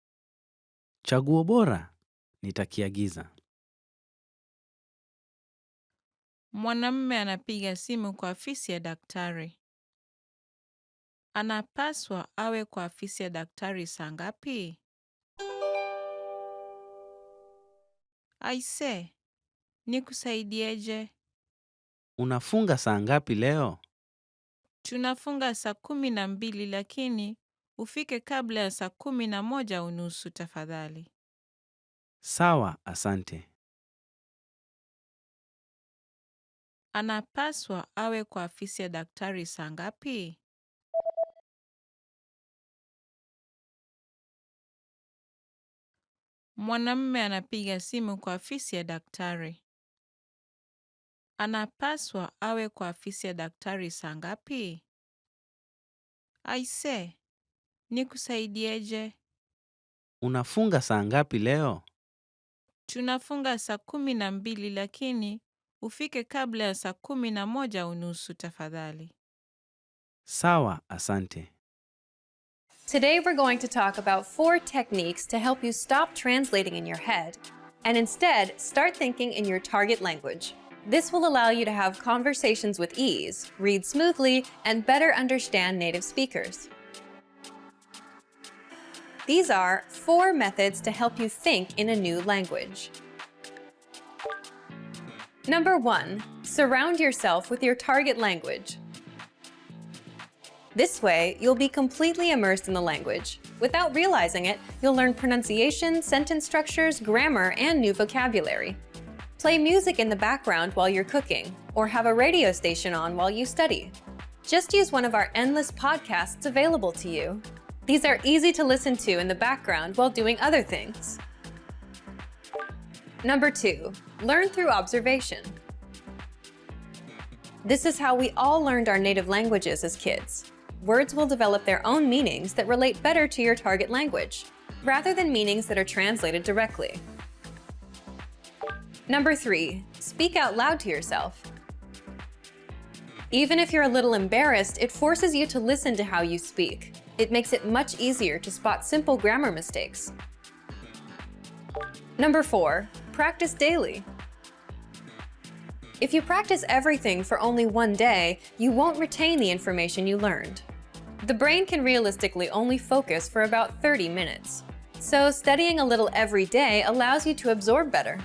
Chaguo bora. Nitakiagiza. Mwanamume anapiga simu kwa afisi ya daktari. Anapaswa awe kwa afisi ya daktari saa ngapi? Aise, nikusaidieje? Unafunga saa ngapi leo? Tunafunga saa 12 lakini ufike kabla ya saa 11:30 tafadhali. Sawa, asante. Anapaswa awe kwa afisi ya daktari saa ngapi? Mwanamume anapiga simu kwa afisi ya daktari. Anapaswa awe kwa afisi ya daktari saa ngapi? Aise, nikusaidieje? Unafunga saa ngapi leo? Tunafunga saa 12 lakini ufike kabla ya saa 11:30 tafadhali. Sawa, asante. Today we're going to talk about 4 techniques to help you stop translating in your head and instead start thinking in your target language. This will allow you to have conversations with ease, read smoothly, and better understand native speakers. These are 4 methods to help you think in a new language. Number 1, surround yourself with your target language. This way, you'll be completely immersed in the language. Without realizing it, you'll learn pronunciation, sentence structures, grammar, and new vocabulary. Play music in the background while you're cooking, or have a radio station on while you study. Just use one of our endless podcasts available to you. These are easy to listen to in the background while doing other things. Number 2, learn through observation. This is how we all learned our native languages as kids. Words will develop their own meanings that relate better to your target language, rather than meanings that are translated directly. Number 3, speak out loud to yourself. Even if you're a little embarrassed, it forces you to listen to how you speak. It makes it much easier to spot simple grammar mistakes. Number 4, practice daily. If you practice everything for only one day, you won't retain the information you learned. The brain can realistically only focus for about 30 minutes. So studying a little every day allows you to absorb better.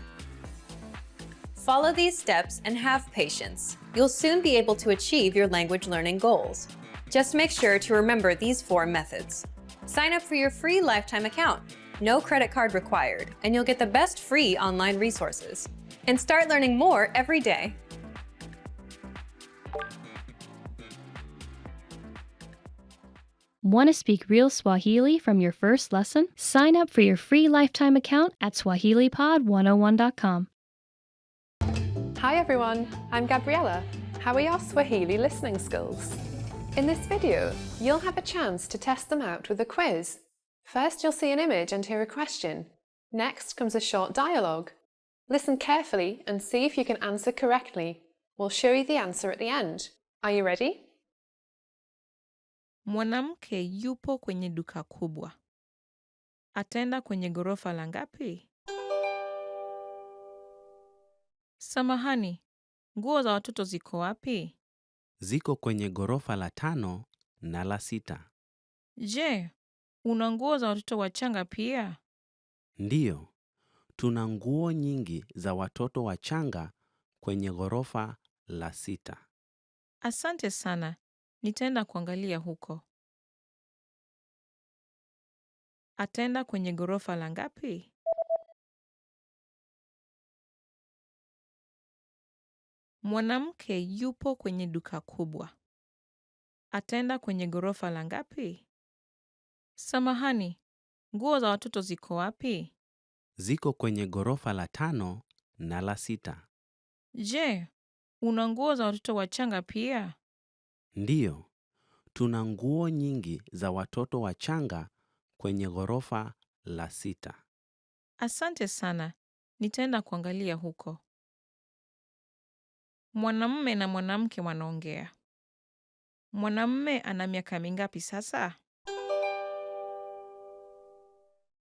Follow these steps and have patience. You'll soon be able to achieve your language learning goals. Just make sure to remember these 4 methods. Sign up for your free lifetime account. No credit card required, and you'll get the best free online resources. And start learning more every day. Want to speak real Swahili from your first lesson? Sign up for your free lifetime account at SwahiliPod101.com. Hi everyone, I'm Gabriella. How are your Swahili listening skills? In this video, you'll have a chance to test them out with a quiz. First, you'll see an image and hear a question. Next comes a short dialogue. Listen carefully and see if you can answer correctly. We'll show you the answer at the end. Are you ready? Mwanamke yupo kwenye duka kubwa. Ataenda kwenye ghorofa la ngapi? Samahani, nguo za watoto ziko wapi? Ziko kwenye ghorofa la 5 na la 6. Je, una nguo za watoto wachanga pia? Ndiyo, tuna nguo nyingi za watoto wachanga kwenye ghorofa la 6. Asante sana, nitaenda kuangalia huko. Ataenda kwenye ghorofa la ngapi? Mwanamke yupo kwenye duka kubwa. Ataenda kwenye ghorofa la ngapi? Samahani, nguo za watoto ziko wapi? Ziko kwenye ghorofa la 5 na la 6. Je, una nguo za watoto wachanga pia? Ndiyo, tuna nguo nyingi za watoto wachanga kwenye ghorofa la 6. Asante sana, nitaenda kuangalia huko. Mwanamume na mwanamke wanaongea. Mwanamume ana miaka mingapi sasa?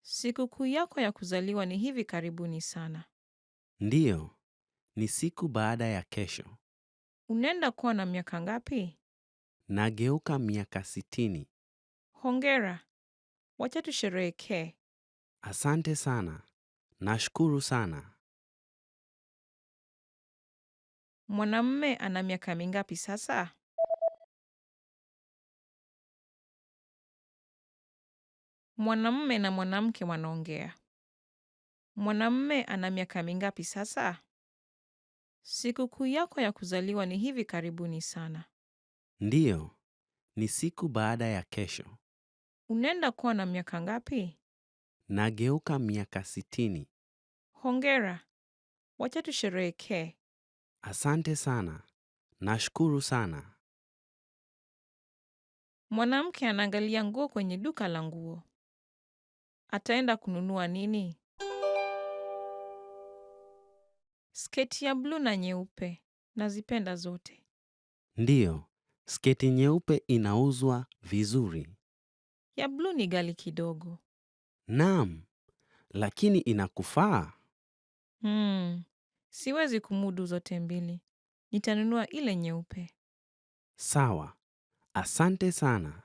Sikukuu yako ya kuzaliwa ni hivi karibuni sana. Ndiyo, ni siku baada ya kesho. Unaenda kuwa na miaka ngapi? Nageuka miaka 60. Hongera. Wacha tusherehekee. Asante sana. Nashukuru sana. Mwanamume ana miaka mingapi sasa? Mwanamume na mwanamke wanaongea. Mwanamume ana miaka mingapi sasa? Sikukuu yako ya kuzaliwa ni hivi karibuni sana. Ndiyo, ni siku baada ya kesho. Unaenda kuwa na miaka ngapi? Nageuka miaka 60. Hongera. Wacha tusherehekee. Asante sana. Nashukuru sana. Mwanamke anaangalia nguo kwenye duka la nguo. Ataenda kununua nini? Sketi ya bluu na nyeupe. Nazipenda zote. Ndiyo, sketi nyeupe inauzwa vizuri. Ya bluu ni ghali kidogo. Naam, lakini inakufaa. Siwezi kumudu zote mbili. Nitanunua ile nyeupe. Sawa. Asante sana.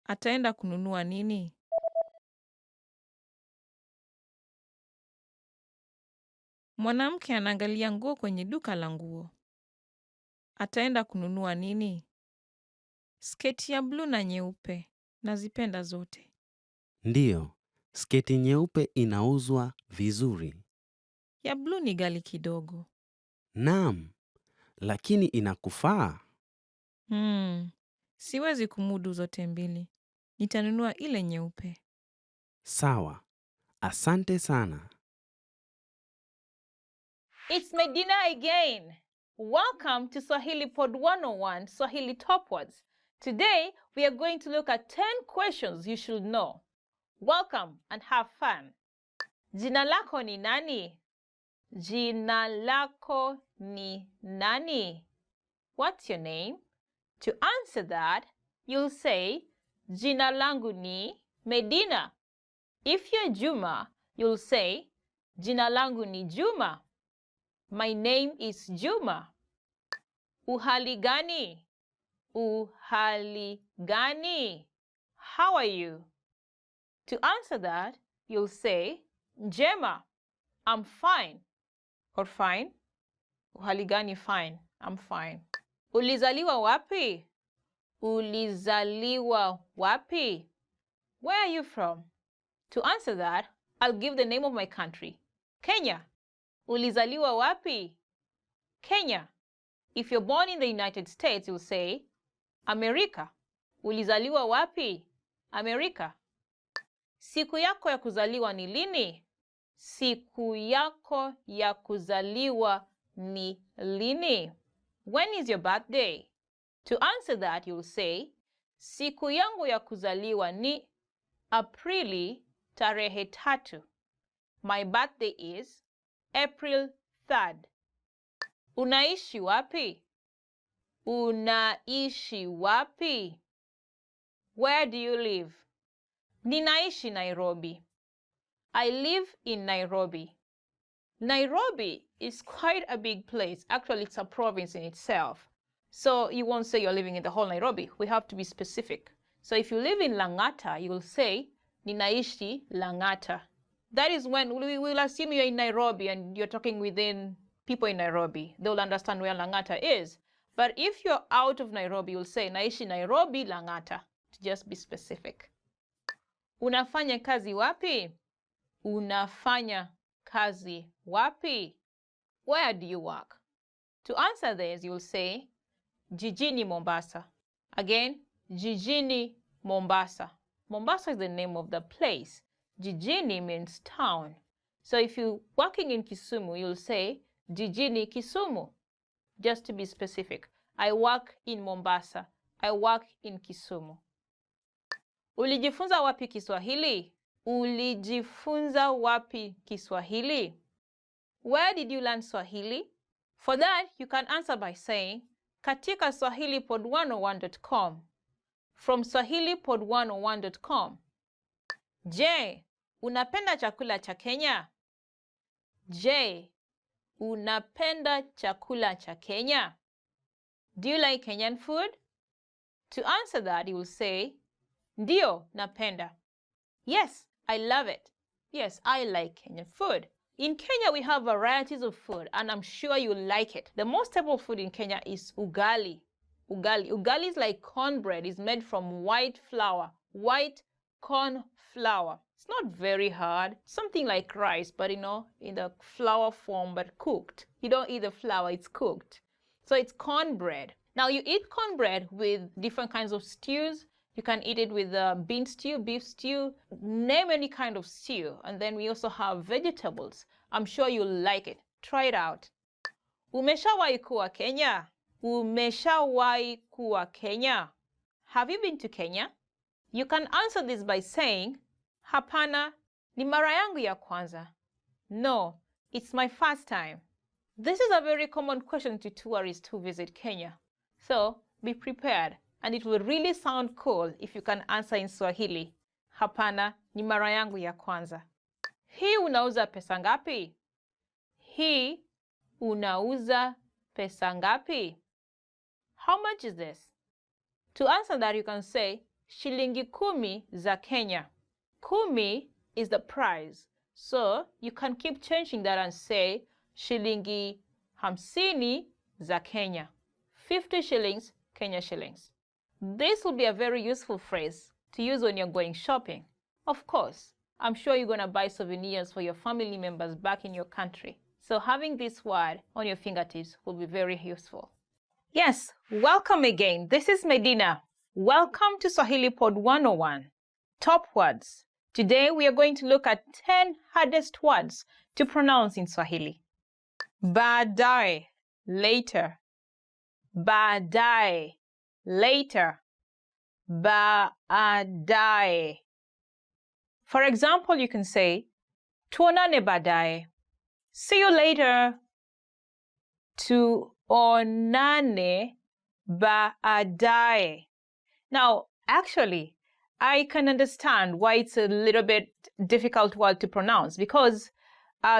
Ataenda kununua nini? Mwanamke anaangalia nguo kwenye duka la nguo. Ataenda kununua nini? Sketi ya bluu na nyeupe. Nazipenda zote. Ndiyo, sketi nyeupe inauzwa vizuri. Ya bluu ni ghali kidogo. Naam, lakini inakufaa. Siwezi kumudu zote mbili. Nitanunua ile nyeupe. Sawa. Asante sana. It's Medina again. Welcome to Swahili Pod 101 Swahili Top Words. Today, we are going to look at 10 questions you should know. Welcome and have fun. Jina lako ni nani? Jina lako ni nani? What's your name? To answer that, you'll say, Jina langu ni Medina. If you're Juma, you'll say, Jina langu ni Juma. My name is Juma. Uhali gani? Uhali gani? How are you? To answer that, you'll say, Njema. I'm fine. Or fine. Uhali gani fine. I'm fine. Ulizaliwa wapi? Ulizaliwa wapi? Where are you from? To answer that, I'll give the name of my country. Kenya. Ulizaliwa wapi? Kenya. If you're born in the United States, you'll say, America. Ulizaliwa wapi? America. Siku yako ya kuzaliwa ni lini? Siku yako ya kuzaliwa ni lini? When is your birthday? To answer that, you'll say, siku yangu ya kuzaliwa ni Aprili tarehe 3. My birthday is April 3rd. Unaishi wapi? Unaishi wapi? Where do you live? Ninaishi Nairobi. I live in Nairobi. Nairobi is quite a big place. Actually, it's a province in itself. So you won't say you're living in the whole Nairobi. We have to be specific. So if you live in Lang'ata, you will say, Ninaishi Lang'ata. That is when we will assume you're in Nairobi and you're talking within people in Nairobi. They will understand where Lang'ata is. But if you're out of Nairobi, you'll say, Naishi Nairobi Lang'ata, to just be specific. Unafanya kazi wapi? Unafanya kazi wapi? Where do you work? To answer this, you'll say, Jijini Mombasa. Again, Jijini Mombasa. Mombasa is the name of the place. Jijini means town. So if you're working in Kisumu, you'll say, Jijini Kisumu. Just to be specific. I work in Mombasa. I work in Kisumu. Ulijifunza wapi Kiswahili? Ulijifunza wapi Kiswahili? Where did you learn Swahili? For that, you can answer by saying, katika swahilipod101.com. From swahilipod101.com. Je, unapenda chakula cha Kenya? Je, unapenda chakula cha Kenya? Do you like Kenyan food? To answer that, you will say, Ndio, napenda. Yes, I love it. Yes, I like Kenyan food. In Kenya, we have varieties of food, and I'm sure you like it. The most staple food in Kenya is ugali. Ugali is like cornbread. It's made from white flour, white corn flour. It's not very hard. Something like rice, but in the flour form, but cooked. You don't eat the flour, it's cooked. So it's cornbread. Now you eat cornbread with different kinds of stews. You can eat it with bean stew, beef stew, name any kind of stew. And then we also have vegetables. I'm sure you'll like it. Try it out. Umeshawahi kuwa Kenya? Umeshawahi kuwa Kenya? Have you been to Kenya? You can answer this by saying, Hapana, ni mara yangu ya kwanza. No, it's my first time. This is a very common question to tourists who visit Kenya. So be prepared, and it will really sound cool if you can answer in Swahili. Hapana, ni mara yangu ya kwanza. Hii unauza pesa ngapi? Hii unauza pesa ngapi? How much is this? To answer that, you can say, shilingi kumi za Kenya. Kumi is the price. So you can keep changing that and say, shilingi hamsini za Kenya. 50 shillings, Kenya shillings. This will be a very useful phrase to use when you're going shopping. Of course, I'm sure you're going to buy souvenirs for your family members back in your country. So having this word on your fingertips will be very useful. Yes, welcome again. This is Medina. Welcome to Swahili Pod 101. Top words. Today we are going to look at 10 hardest words to pronounce in Swahili. Baadaye, later. Baadaye, later. Baadaye. For example, you can say, tuonane baadaye. See you later. Tuonane baadaye. Now, actually, I can understand why it's a little bit difficult word to pronounce because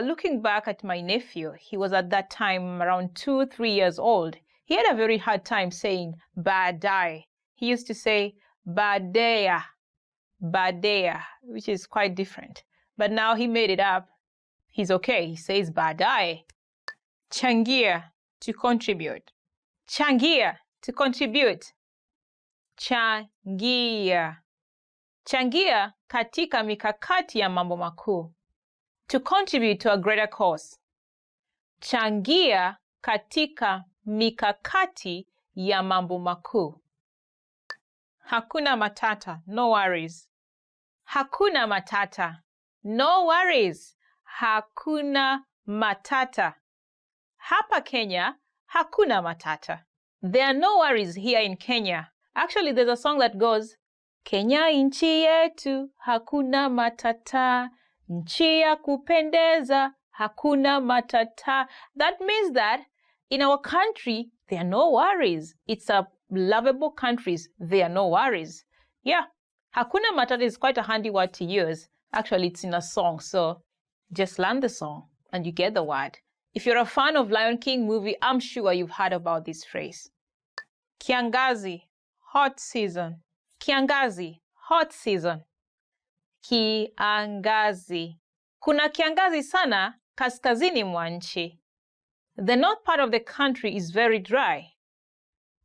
looking back at my nephew, he was at that time around 2-3 years old. He had a very hard time saying baadaye. He used to say baadaye, baadaye, which is quite different. But now he made it up. He's okay. He says baadaye. Changia, to contribute. Changia, to contribute. Changia. Changia katika mikakati ya mambo makuu. To contribute to a greater cause. Changia katika mikakati ya mambo makuu. Hakuna matata, no worries. Hakuna matata, no worries. Hakuna matata. Hapa Kenya, hakuna matata. There are no worries here in Kenya. Actually, there's a song that goes, Kenya nchi yetu, hakuna matata. Nchi ya kupendeza, hakuna matata. That means that in our country, there are no worries. It's a lovable country. There are no worries. Yeah, hakuna matata is quite a handy word to use. Actually, it's in a song, so just learn the song and you get the word. If you're a fan of Lion King movie, I'm sure you've heard about this phrase. Kiangazi, hot season. Kiangazi, hot season. Kiangazi. Kuna kiangazi sana kaskazini mwa nchi. The north part of the country is very dry.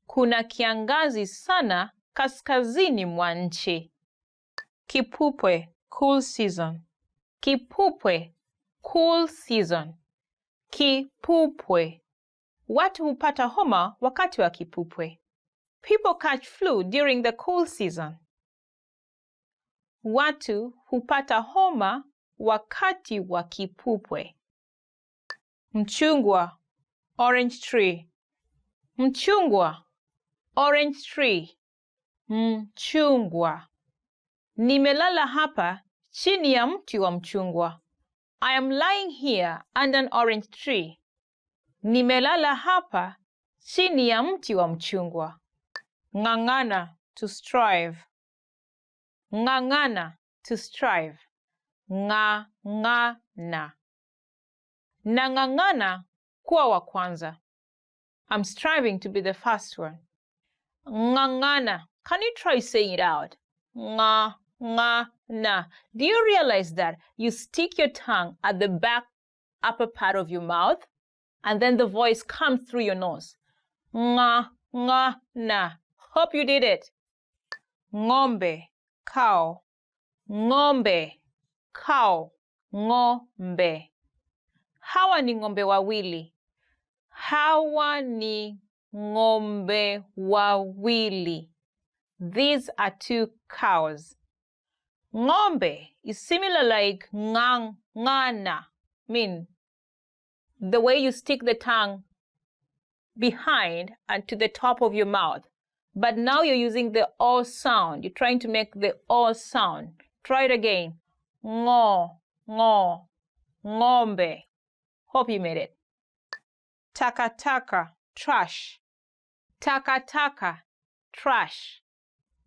Kuna kiangazi sana kaskazini mwa nchi. Kipupwe, cool season. Kipupwe, cool season. Kipupwe. Watu hupata homa wakati wa kipupwe. People catch flu during the cool season. Watu hupata homa wakati wa kipupwe. Mchungwa, orange tree. Mchungwa, orange tree. Mchungwa. Nimelala hapa chini ya mti wa mchungwa. I am lying here under an orange tree. Nimelala hapa chini ya mti wa mchungwa. Ng'ang'ana, to strive. Ng'ang'ana, to strive. Ng'ang'ana. Nang'ang'ana kuwa wa kwanza. I'm striving to be the first one. Ngangana. Can you try saying it out? Nga, nga, na. Do you realize that you stick your tongue at the back upper part of your mouth, and then the voice comes through your nose? Nga, nga, na. Hope you did it. Ng'ombe, cow. Ng'ombe, cow. Ng'ombe. Hawa ni ng'ombe wawili. Hawa ni ng'ombe wawili. These are two cows. Ng'ombe is similar like ngang, ngana. Mean the way you stick the tongue behind and to the top of your mouth. But now you're using the O sound. You're trying to make the O sound. Try it again. Ngo, ngo, ng'ombe. Hope you made it. Takataka, trash. Takataka, trash.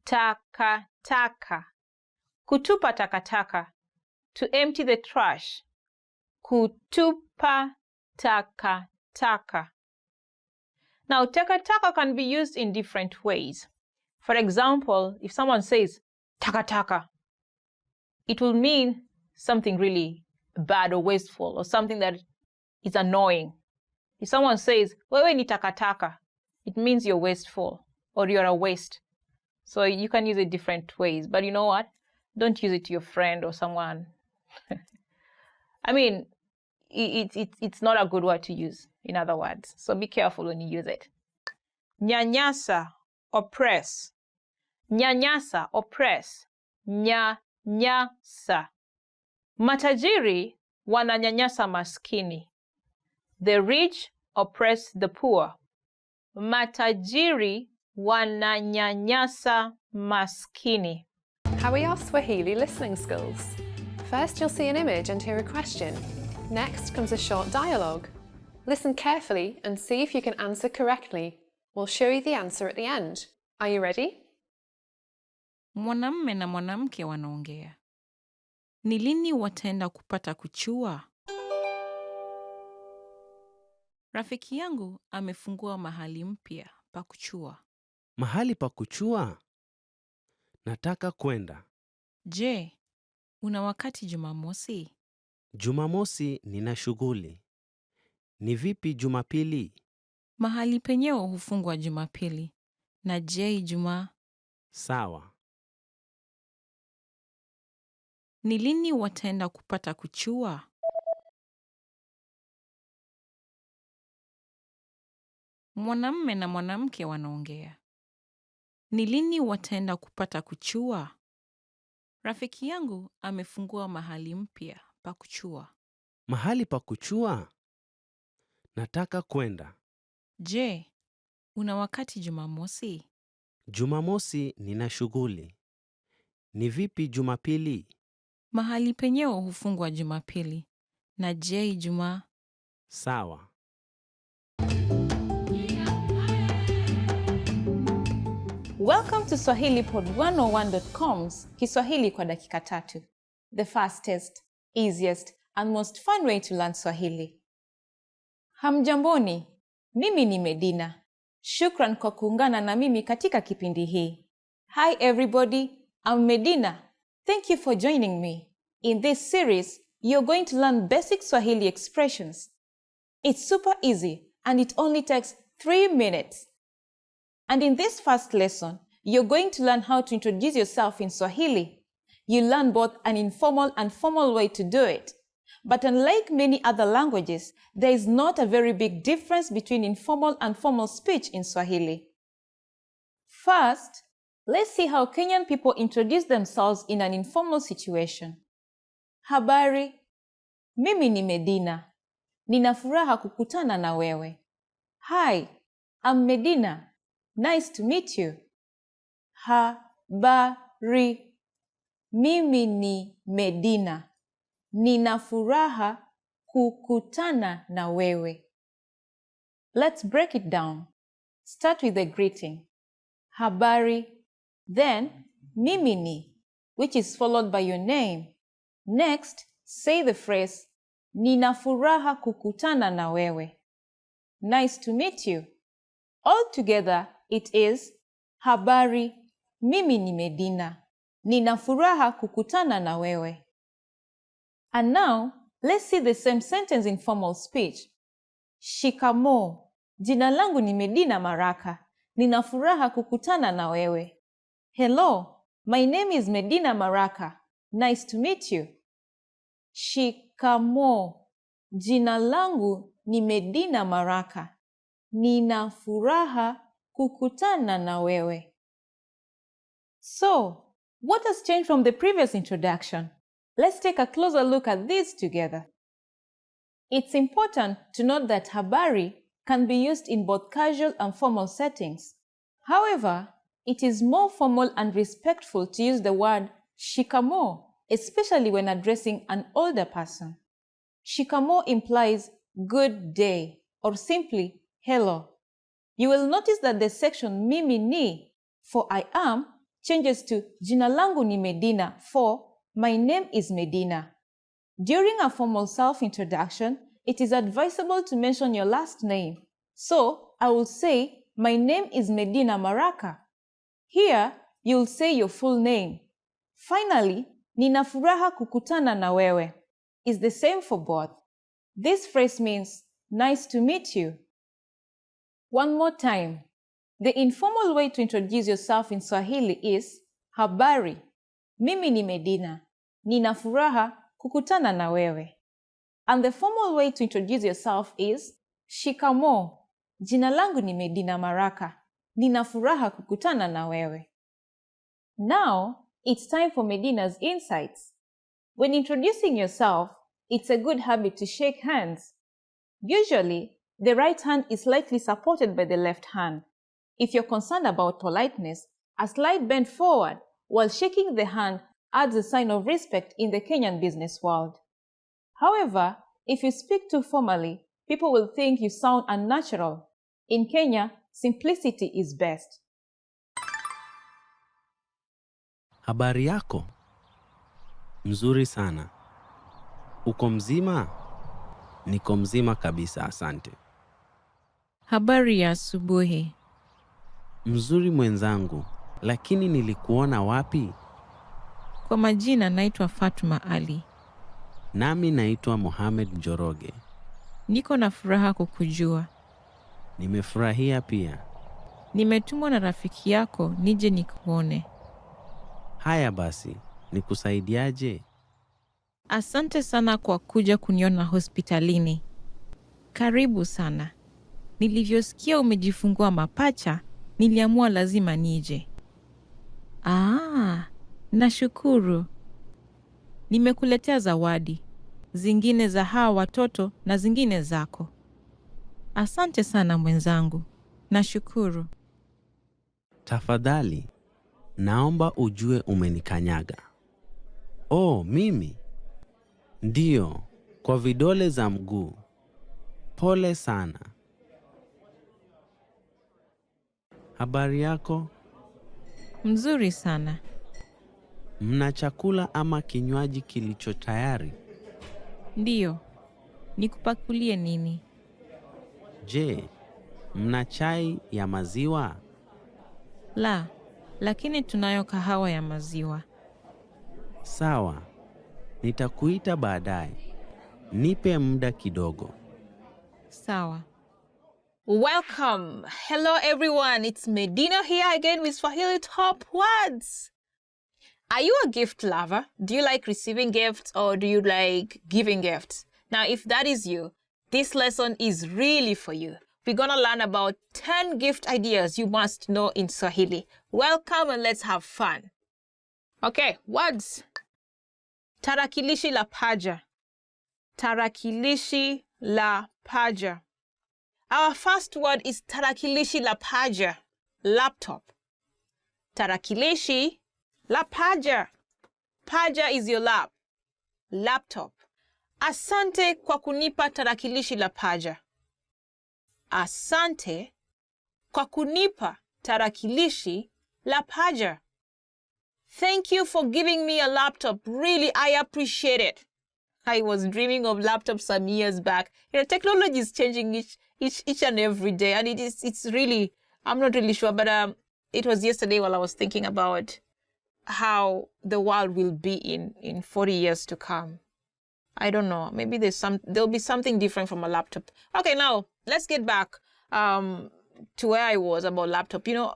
Takataka. Kutupa takataka. To empty the trash. Kutupa takataka. Now, takataka can be used in different ways. For example, if someone says takataka, it will mean something really bad or wasteful or something that is annoying. If someone says wewe ni takataka, it means you're wasteful or you're a waste. So you can use it different ways. But you know what? Don't use it to your friend or someone. I mean, it's not a good word to use, in other words. So be careful when you use it. Nyanyasa, oppress. Nyanyasa, oppress. Nyanyasa. Matajiri wananyanyasa maskini. The rich oppress the poor. Matajiri wananyanyasa maskini. How are your Swahili listening skills? First, you'll see an image and hear a question. Next comes a short dialogue. Listen carefully and see if you can answer correctly. We'll show you the answer at the end. Are you ready? Mwanamume na mwanamke wanaongea. Ni lini wataenda kupata kuchua? Rafiki yangu amefungua mahali mpya pa kuchua. Mahali pa kuchua? Nataka kwenda. Je, una wakati Jumamosi? Jumamosi nina shughuli. Ni vipi Jumapili? Mahali penyewe hufungwa Jumapili. Na je, Ijumaa? Sawa. Ni lini wataenda kupata kuchua? Mwanamume na mwanamke wanaongea. Ni lini wataenda kupata kuchua? Rafiki yangu amefungua mahali mpya pa kuchua. Mahali pa kuchua? Nataka kwenda. Je, una wakati Jumamosi? Jumamosi nina shughuli. Ni vipi Jumapili? Mahali penyewe hufungwa Jumapili. Na je, Ijumaa? Sawa. Welcome to SwahiliPod101.com's Kiswahili kwa dakika tatu. The fastest, easiest, and most fun way to learn Swahili. Hamjamboni, mimi ni Medina. Shukran kwa kuungana na mimi katika kipindi hii. Hi everybody, I'm Medina. Thank you for joining me. In this series, you're going to learn basic Swahili expressions. It's super easy and it only takes 3 minutes. And in this first lesson, you're going to learn how to introduce yourself in Swahili. You'll learn both an informal and formal way to do it. But unlike many other languages, there is not a very big difference between informal and formal speech in Swahili. First, let's see how Kenyan people introduce themselves in an informal situation. Habari, mimi ni Medina. Nina furaha kukutana na wewe. Hi, I'm Medina. Nice to meet you. Habari, mimi ni Medina. Nina furaha kukutana na wewe. Let's break it down. Start with the greeting. Habari, then mimi ni, which is followed by your name. Next, say the phrase, Nina furaha kukutana na wewe. Nice to meet you, Altogether, it is habari, mimi ni Medina. Nina furaha kukutana na wewe. And now, let's see the same sentence in formal speech. Shikamoo. Jina langu ni Medina Maraka. Nina furaha kukutana na wewe. Hello, my name is Medina Maraka. Nice to meet you. Shikamoo. Jina langu ni Medina Maraka. Nina furaha kukutana na wewe. So, what has changed from the previous introduction? Let's take a closer look at these together. It's important to note that habari can be used in both casual and formal settings. However, it is more formal and respectful to use the word shikamoo, especially when addressing an older person. Shikamoo implies good day or simply hello. You will notice that the section mimi ni for I am changes to jina langu ni Medina for my name is Medina. During a formal self-introduction, it is advisable to mention your last name. So, I will say, my name is Medina Maraka. Here, you'll say your full name. Finally, nina furaha kukutana na wewe is the same for both. This phrase means, nice to meet you. One more time. The informal way to introduce yourself in Swahili is habari, mimi ni Medina. Nina furaha kukutana na wewe. And the formal way to introduce yourself is shikamoo. Jina langu ni Medina Maraka. Nina furaha kukutana na wewe. Now, it's time for Medina's insights. When introducing yourself, it's a good habit to shake hands. Usually, the right hand is slightly supported by the left hand. If you're concerned about politeness, a slight bend forward while shaking the hand adds a sign of respect in the Kenyan business world. However, if you speak too formally, people will think you sound unnatural. In Kenya, simplicity is best. Habari yako? Mzuri sana. Uko mzima? Niko mzima kabisa, asante. Habari ya asubuhi. Mzuri mwenzangu, lakini nilikuona wapi? Kwa majina naitwa Fatuma Ali. Nami naitwa Mohamed Njoroge. Niko na furaha kukujua. Nimefurahia pia. Nimetumwa na rafiki yako nije nikuone. Haya basi, nikusaidiaje? Asante sana kwa kuja kuniona hospitalini. Karibu sana. Nilivyosikia umejifungua mapacha, niliamua lazima nije. Nashukuru. Nimekuletea zawadi. Zingine za hawa watoto na zingine zako. Asante sana mwenzangu. Nashukuru. Tafadhali, naomba ujue umenikanyaga. Oh, mimi? Ndiyo, kwa vidole za mguu. Pole sana. Habari yako? Mzuri sana. Mna chakula ama kinywaji kilicho tayari? Ndiyo. Nikupakulie nini? Je, mna chai ya maziwa? La, lakini tunayo kahawa ya maziwa. Sawa. Nitakuita baadaye. Nipe muda kidogo. Sawa. Welcome. Hello, everyone. It's Medina here again with Swahili Top Words. Are you a gift lover? Do you like receiving gifts or do you like giving gifts? Now, if that is you, this lesson is really for you. We're going to learn about 10 gift ideas you must know in Swahili. Welcome and let's have fun. Okay, words. Tarakilishi la paja. Tarakilishi la paja. Our first word is tarakilishi la paja, laptop. Tarakilishi la paja. Paja is your lap. Laptop. Asante kwa kunipa tarakilishi la paja. Asante kwa kunipa tarakilishi la paja. Thank you for giving me a laptop. Really, I appreciate it. I was dreaming of laptops some years back. Technology is changing each and every day. And it's really, I'm not really sure, but it was yesterday while I was thinking about how the world will be in 40 years to come. I don't know. Maybe there'll be something different from a laptop. Okay, now let's get back to where I was about laptop. You know,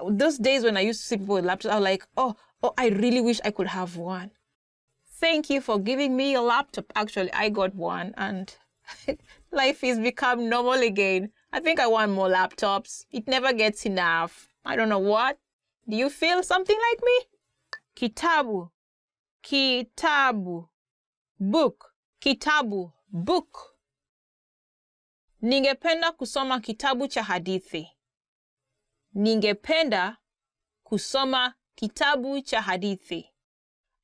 those days when I used to see people with laptops, I was like, oh, I really wish I could have one. Thank you for giving me a laptop. Actually, I got one and life has become normal again. I think I want more laptops. It never gets enough. I don't know what. Do you feel something like me? Kitabu. Kitabu. Book. Kitabu. Book. Ningependa kusoma kitabu cha hadithi. Ningependa kusoma kitabu cha hadithi.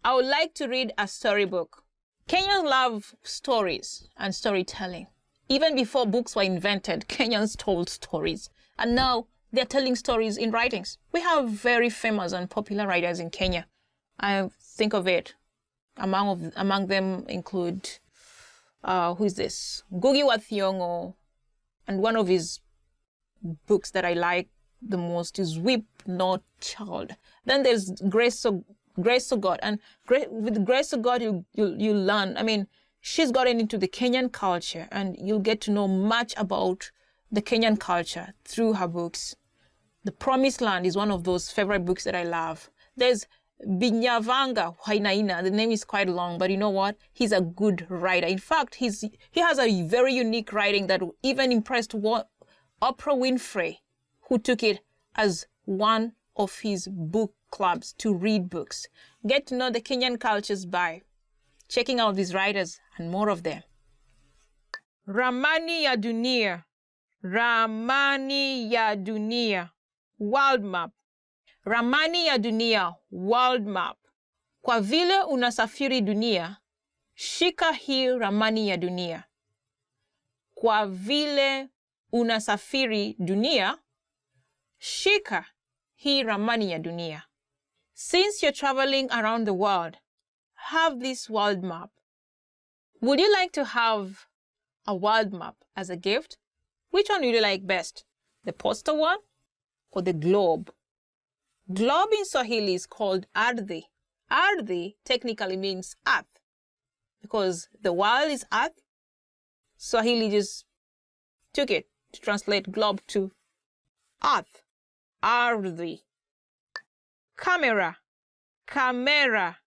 I would like to read a storybook. Kenyans love stories and storytelling. Even before books were invented, Kenyans told stories. And now they're telling stories in writings. We have very famous and popular writers in Kenya. I think of it. Among them include, who is this? Ngugi wa Thiong'o. And one of his books that I like the most is Weep Not Child. Then there's Grace of God. And with Grace of God, you'll learn. I mean, she's gotten into the Kenyan culture, and you'll get to know much about the Kenyan culture through her books. The Promised Land is one of those favorite books that I love. There's Binyavanga Wainaina. The name is quite long, but you know what? He's a good writer. In fact, he has a very unique writing that even impressed Oprah Winfrey, who took it as one of his book clubs to read books. Get to know the Kenyan cultures by checking out these writers and more of them. Ramani ya Dunia. Ramani ya Dunia. World map. Ramani ya Dunia. World map. Kwa vile unasafiri dunia, shika hii ramani ya dunia. Kwa vile unasafiri dunia, shika hii ramani ya dunia. Since you're traveling around the world, have this world map. Would you like to have a world map as a gift? Which one would you like best? The poster one or the globe? Globe in Swahili is called ardhi. Ardhi technically means earth. Because the world is earth, Swahili just took it to translate globe to earth. Ardhi. Camera. Camera.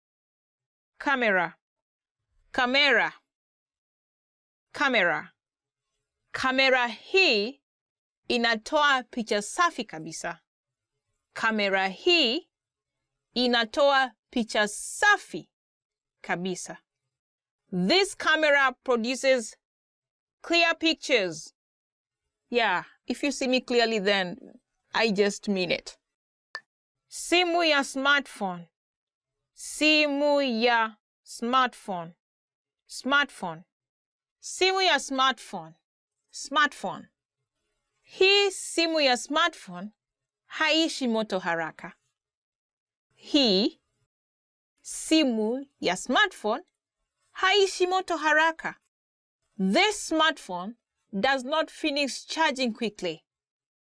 Camera. Camera. Camera. Kamera hii inatoa picha safi kabisa. Kamera hii inatoa picha safi kabisa. This camera produces clear pictures. Yeah, if you see me clearly, then I just mean it. Simu ya smartphone. Simu ya smartphone. Smartphone. Simu ya smartphone. Smartphone. Hii simu ya smartphone haishi moto haraka. Hii simu ya smartphone haishi moto haraka. This smartphone does not finish charging quickly.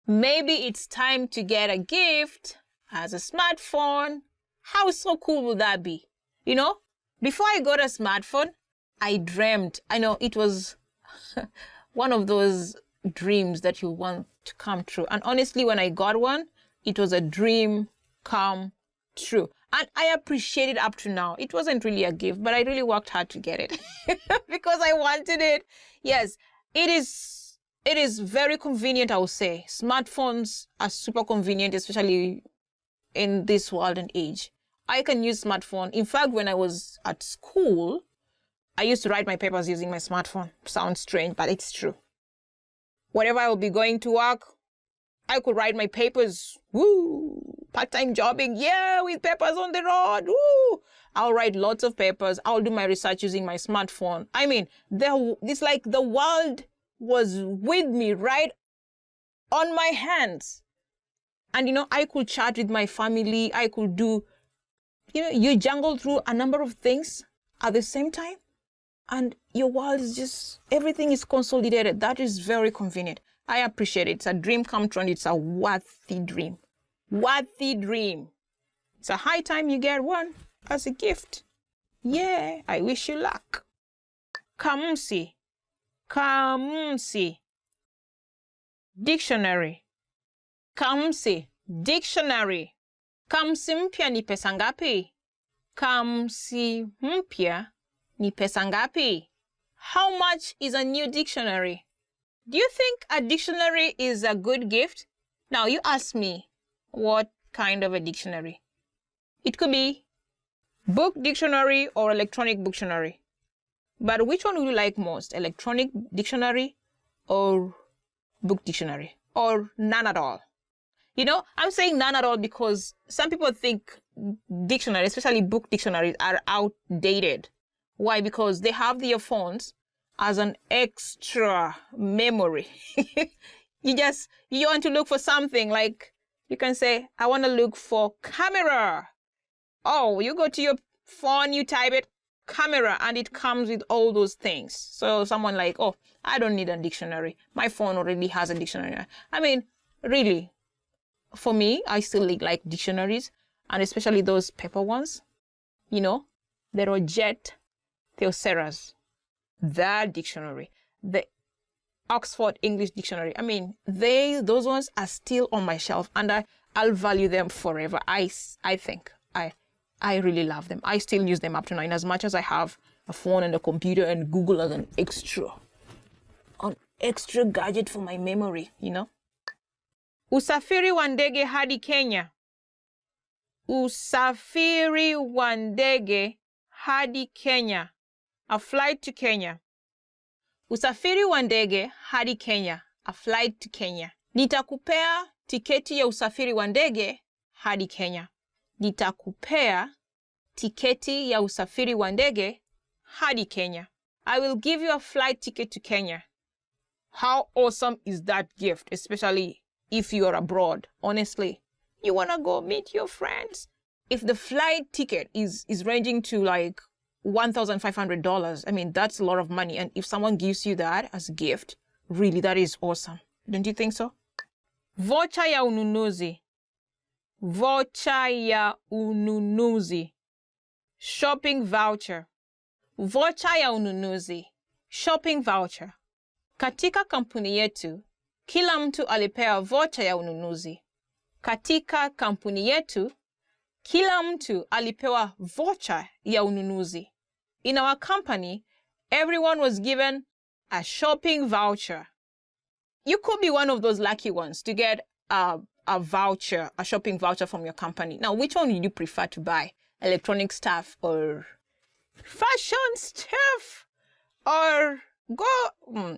Maybe it's time to get a gift as a smartphone. How so cool would that be? You know, before I got a smartphone, I dreamt. I know it was one of those dreams that you want to come true. And honestly, when I got one, it was a dream come true. And I appreciate it up to now. It wasn't really a gift, but I really worked hard to get it because I wanted it. Yes, it is very convenient, I would say. Smartphones are super convenient, especially in this world and age. I can use smartphone. In fact, when I was at school, I used to write my papers using my smartphone. Sounds strange, but it's true. Whenever I will be going to work, I could write my papers. Woo! Part-time jobbing, yeah, with papers on the road. Woo! I'll write lots of papers. I'll do my research using my smartphone. I mean, it's like the world was with me right on my hands. And, you know, I could chat with my family. I could do, you know, you jungle through a number of things at the same time. and your world is just, everything is consolidated. That is very convenient. I appreciate it. It's a dream come true, and it's a worthy dream. Worthy dream. It's a high time you get one as a gift. Yeah, I wish you luck. Kamusi. Kamusi. Dictionary. Kamusi. Dictionary. Kamusi mpya ni pesa ngapi? Kamusi mpya ni pesa ngapi? How much is a new dictionary? Do you think a dictionary is a good gift? Now you ask me, what kind of a dictionary? It could be book dictionary or electronic dictionary. But which one would you like most? Electronic dictionary or book dictionary? Or none at all? You know, I'm saying none at all because some people think dictionaries, especially book dictionaries, are outdated. Why? Because they have their phones as an extra memory. You want to look for something, like you can say, I want to look for camera. Oh, you go to your phone, you type it, camera, and it comes with all those things. So someone like, oh, I don't need a dictionary. My phone already has a dictionary. I mean, really, for me, I still like dictionaries, and especially those paper ones. You know, the Roget Theoceras, the dictionary, the Oxford English Dictionary. I mean, those ones are still on my shelf, and I'll value them forever. I think I really love them. I still use them up to now, in as much as I have a phone and a computer and Google as an extra gadget for my memory, you know. Usafiri wa ndege hadi Kenya. Usafiri wa ndege hadi Kenya. A flight to Kenya. Usafiri wa ndege hadi Kenya. A flight to Kenya. Nitakupea tiketi ya usafiri wa ndege hadi Kenya. Nitakupea tiketi ya usafiri wa ndege hadi Kenya. I will give you a flight ticket to Kenya. How awesome is that gift, especially if you're abroad? Honestly, you want to go meet your friends. If the flight ticket is ranging to like $1,500, I mean, that's a lot of money. And if someone gives you that as a gift, really, that is awesome. Don't you think so? Vocha ya ununuzi. Vocha ya ununuzi. Shopping voucher. Vocha ya ununuzi. Shopping voucher. Katika kampuni yetu, kila mtu alipewa vocha ya ununuzi. Katika kampuni yetu, kila mtu alipewa vocha ya ununuzi. In our company, everyone was given a shopping voucher. You could be one of those lucky ones to get a voucher, a shopping voucher from your company. Now, which one would you prefer to buy? Electronic stuff or fashion stuff? Or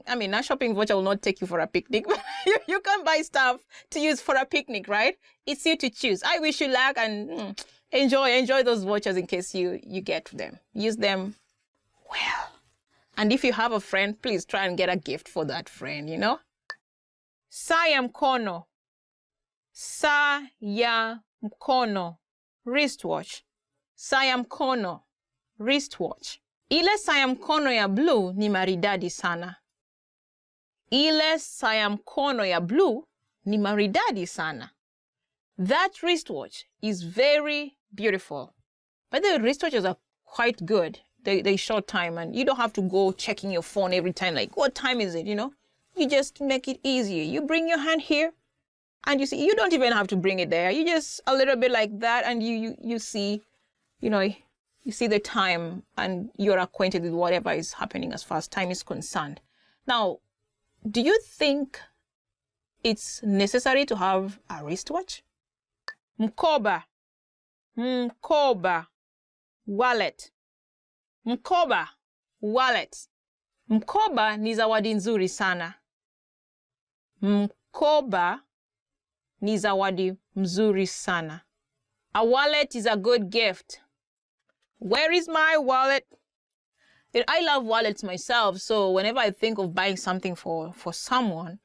I mean, a shopping voucher will not take you for a picnic. You can buy stuff to use for a picnic, right? It's you to choose. I wish you luck and enjoy those vouchers in case you get them. Use them well. And if you have a friend, please try and get a gift for that friend, you know? Saa ya mkono. Saa ya mkono. Wristwatch. Saa ya mkono. Wristwatch. Ile saa ya mkono ya blue ni maridadi sana. Ile saa ya mkono ya blue ni maridadi sana. That wristwatch is very beautiful. But the wristwatches are quite good. They short time, and you don't have to go checking your phone every time, like, what time is it, you know? You just make it easier. You bring your hand here, and you see, you don't even have to bring it there. You just a little bit like that, and you see, you know, you see the time, and you're acquainted with whatever is happening as far as time is concerned. Now, do you think it's necessary to have a wristwatch? Mkoba. Mkoba. Wallet. Mkoba. Wallet. Mkoba ni zawadi nzuri sana. Mkoba ni zawadi mzuri sana. A wallet is a good gift. Where is my wallet? I love wallets myself, so whenever I think of buying something for someone,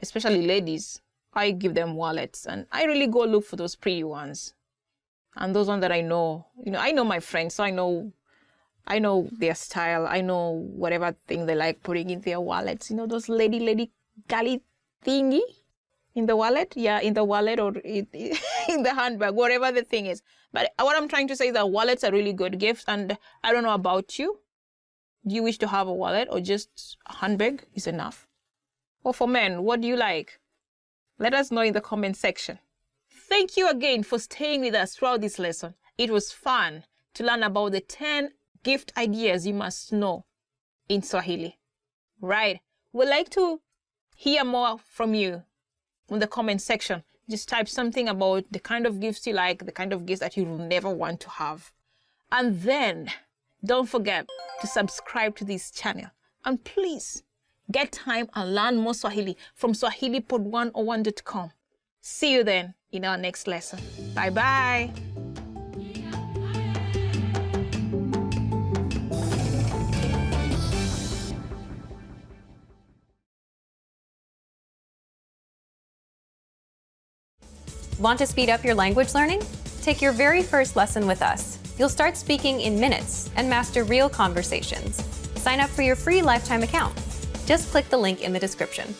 especially ladies, I give them wallets, and I really go look for those pretty ones. And those ones that I know, you know, I know my friends, so I know I know their style. I know whatever thing they like putting in their wallets. You know, those lady galley thingy in the wallet? Yeah, in the wallet or in the handbag, whatever the thing is. But what I'm trying to say is that wallets are really good gifts. And I don't know about you. Do you wish to have a wallet or just a handbag is enough? Or for men, what do you like? Let us know in the comment section. Thank you again for staying with us throughout this lesson. It was fun to learn about the 10 gift ideas you must know in Swahili. Right. We'd like to hear more from you in the comment section. Just type something about the kind of gifts you like, the kind of gifts that you will never want to have. And then don't forget to subscribe to this channel. And please get time and learn more Swahili from SwahiliPod101.com. See you then in our next lesson. Bye-bye. Want to speed up your language learning? Take your very first lesson with us. You'll start speaking in minutes and master real conversations. Sign up for your free lifetime account. Just click the link in the description.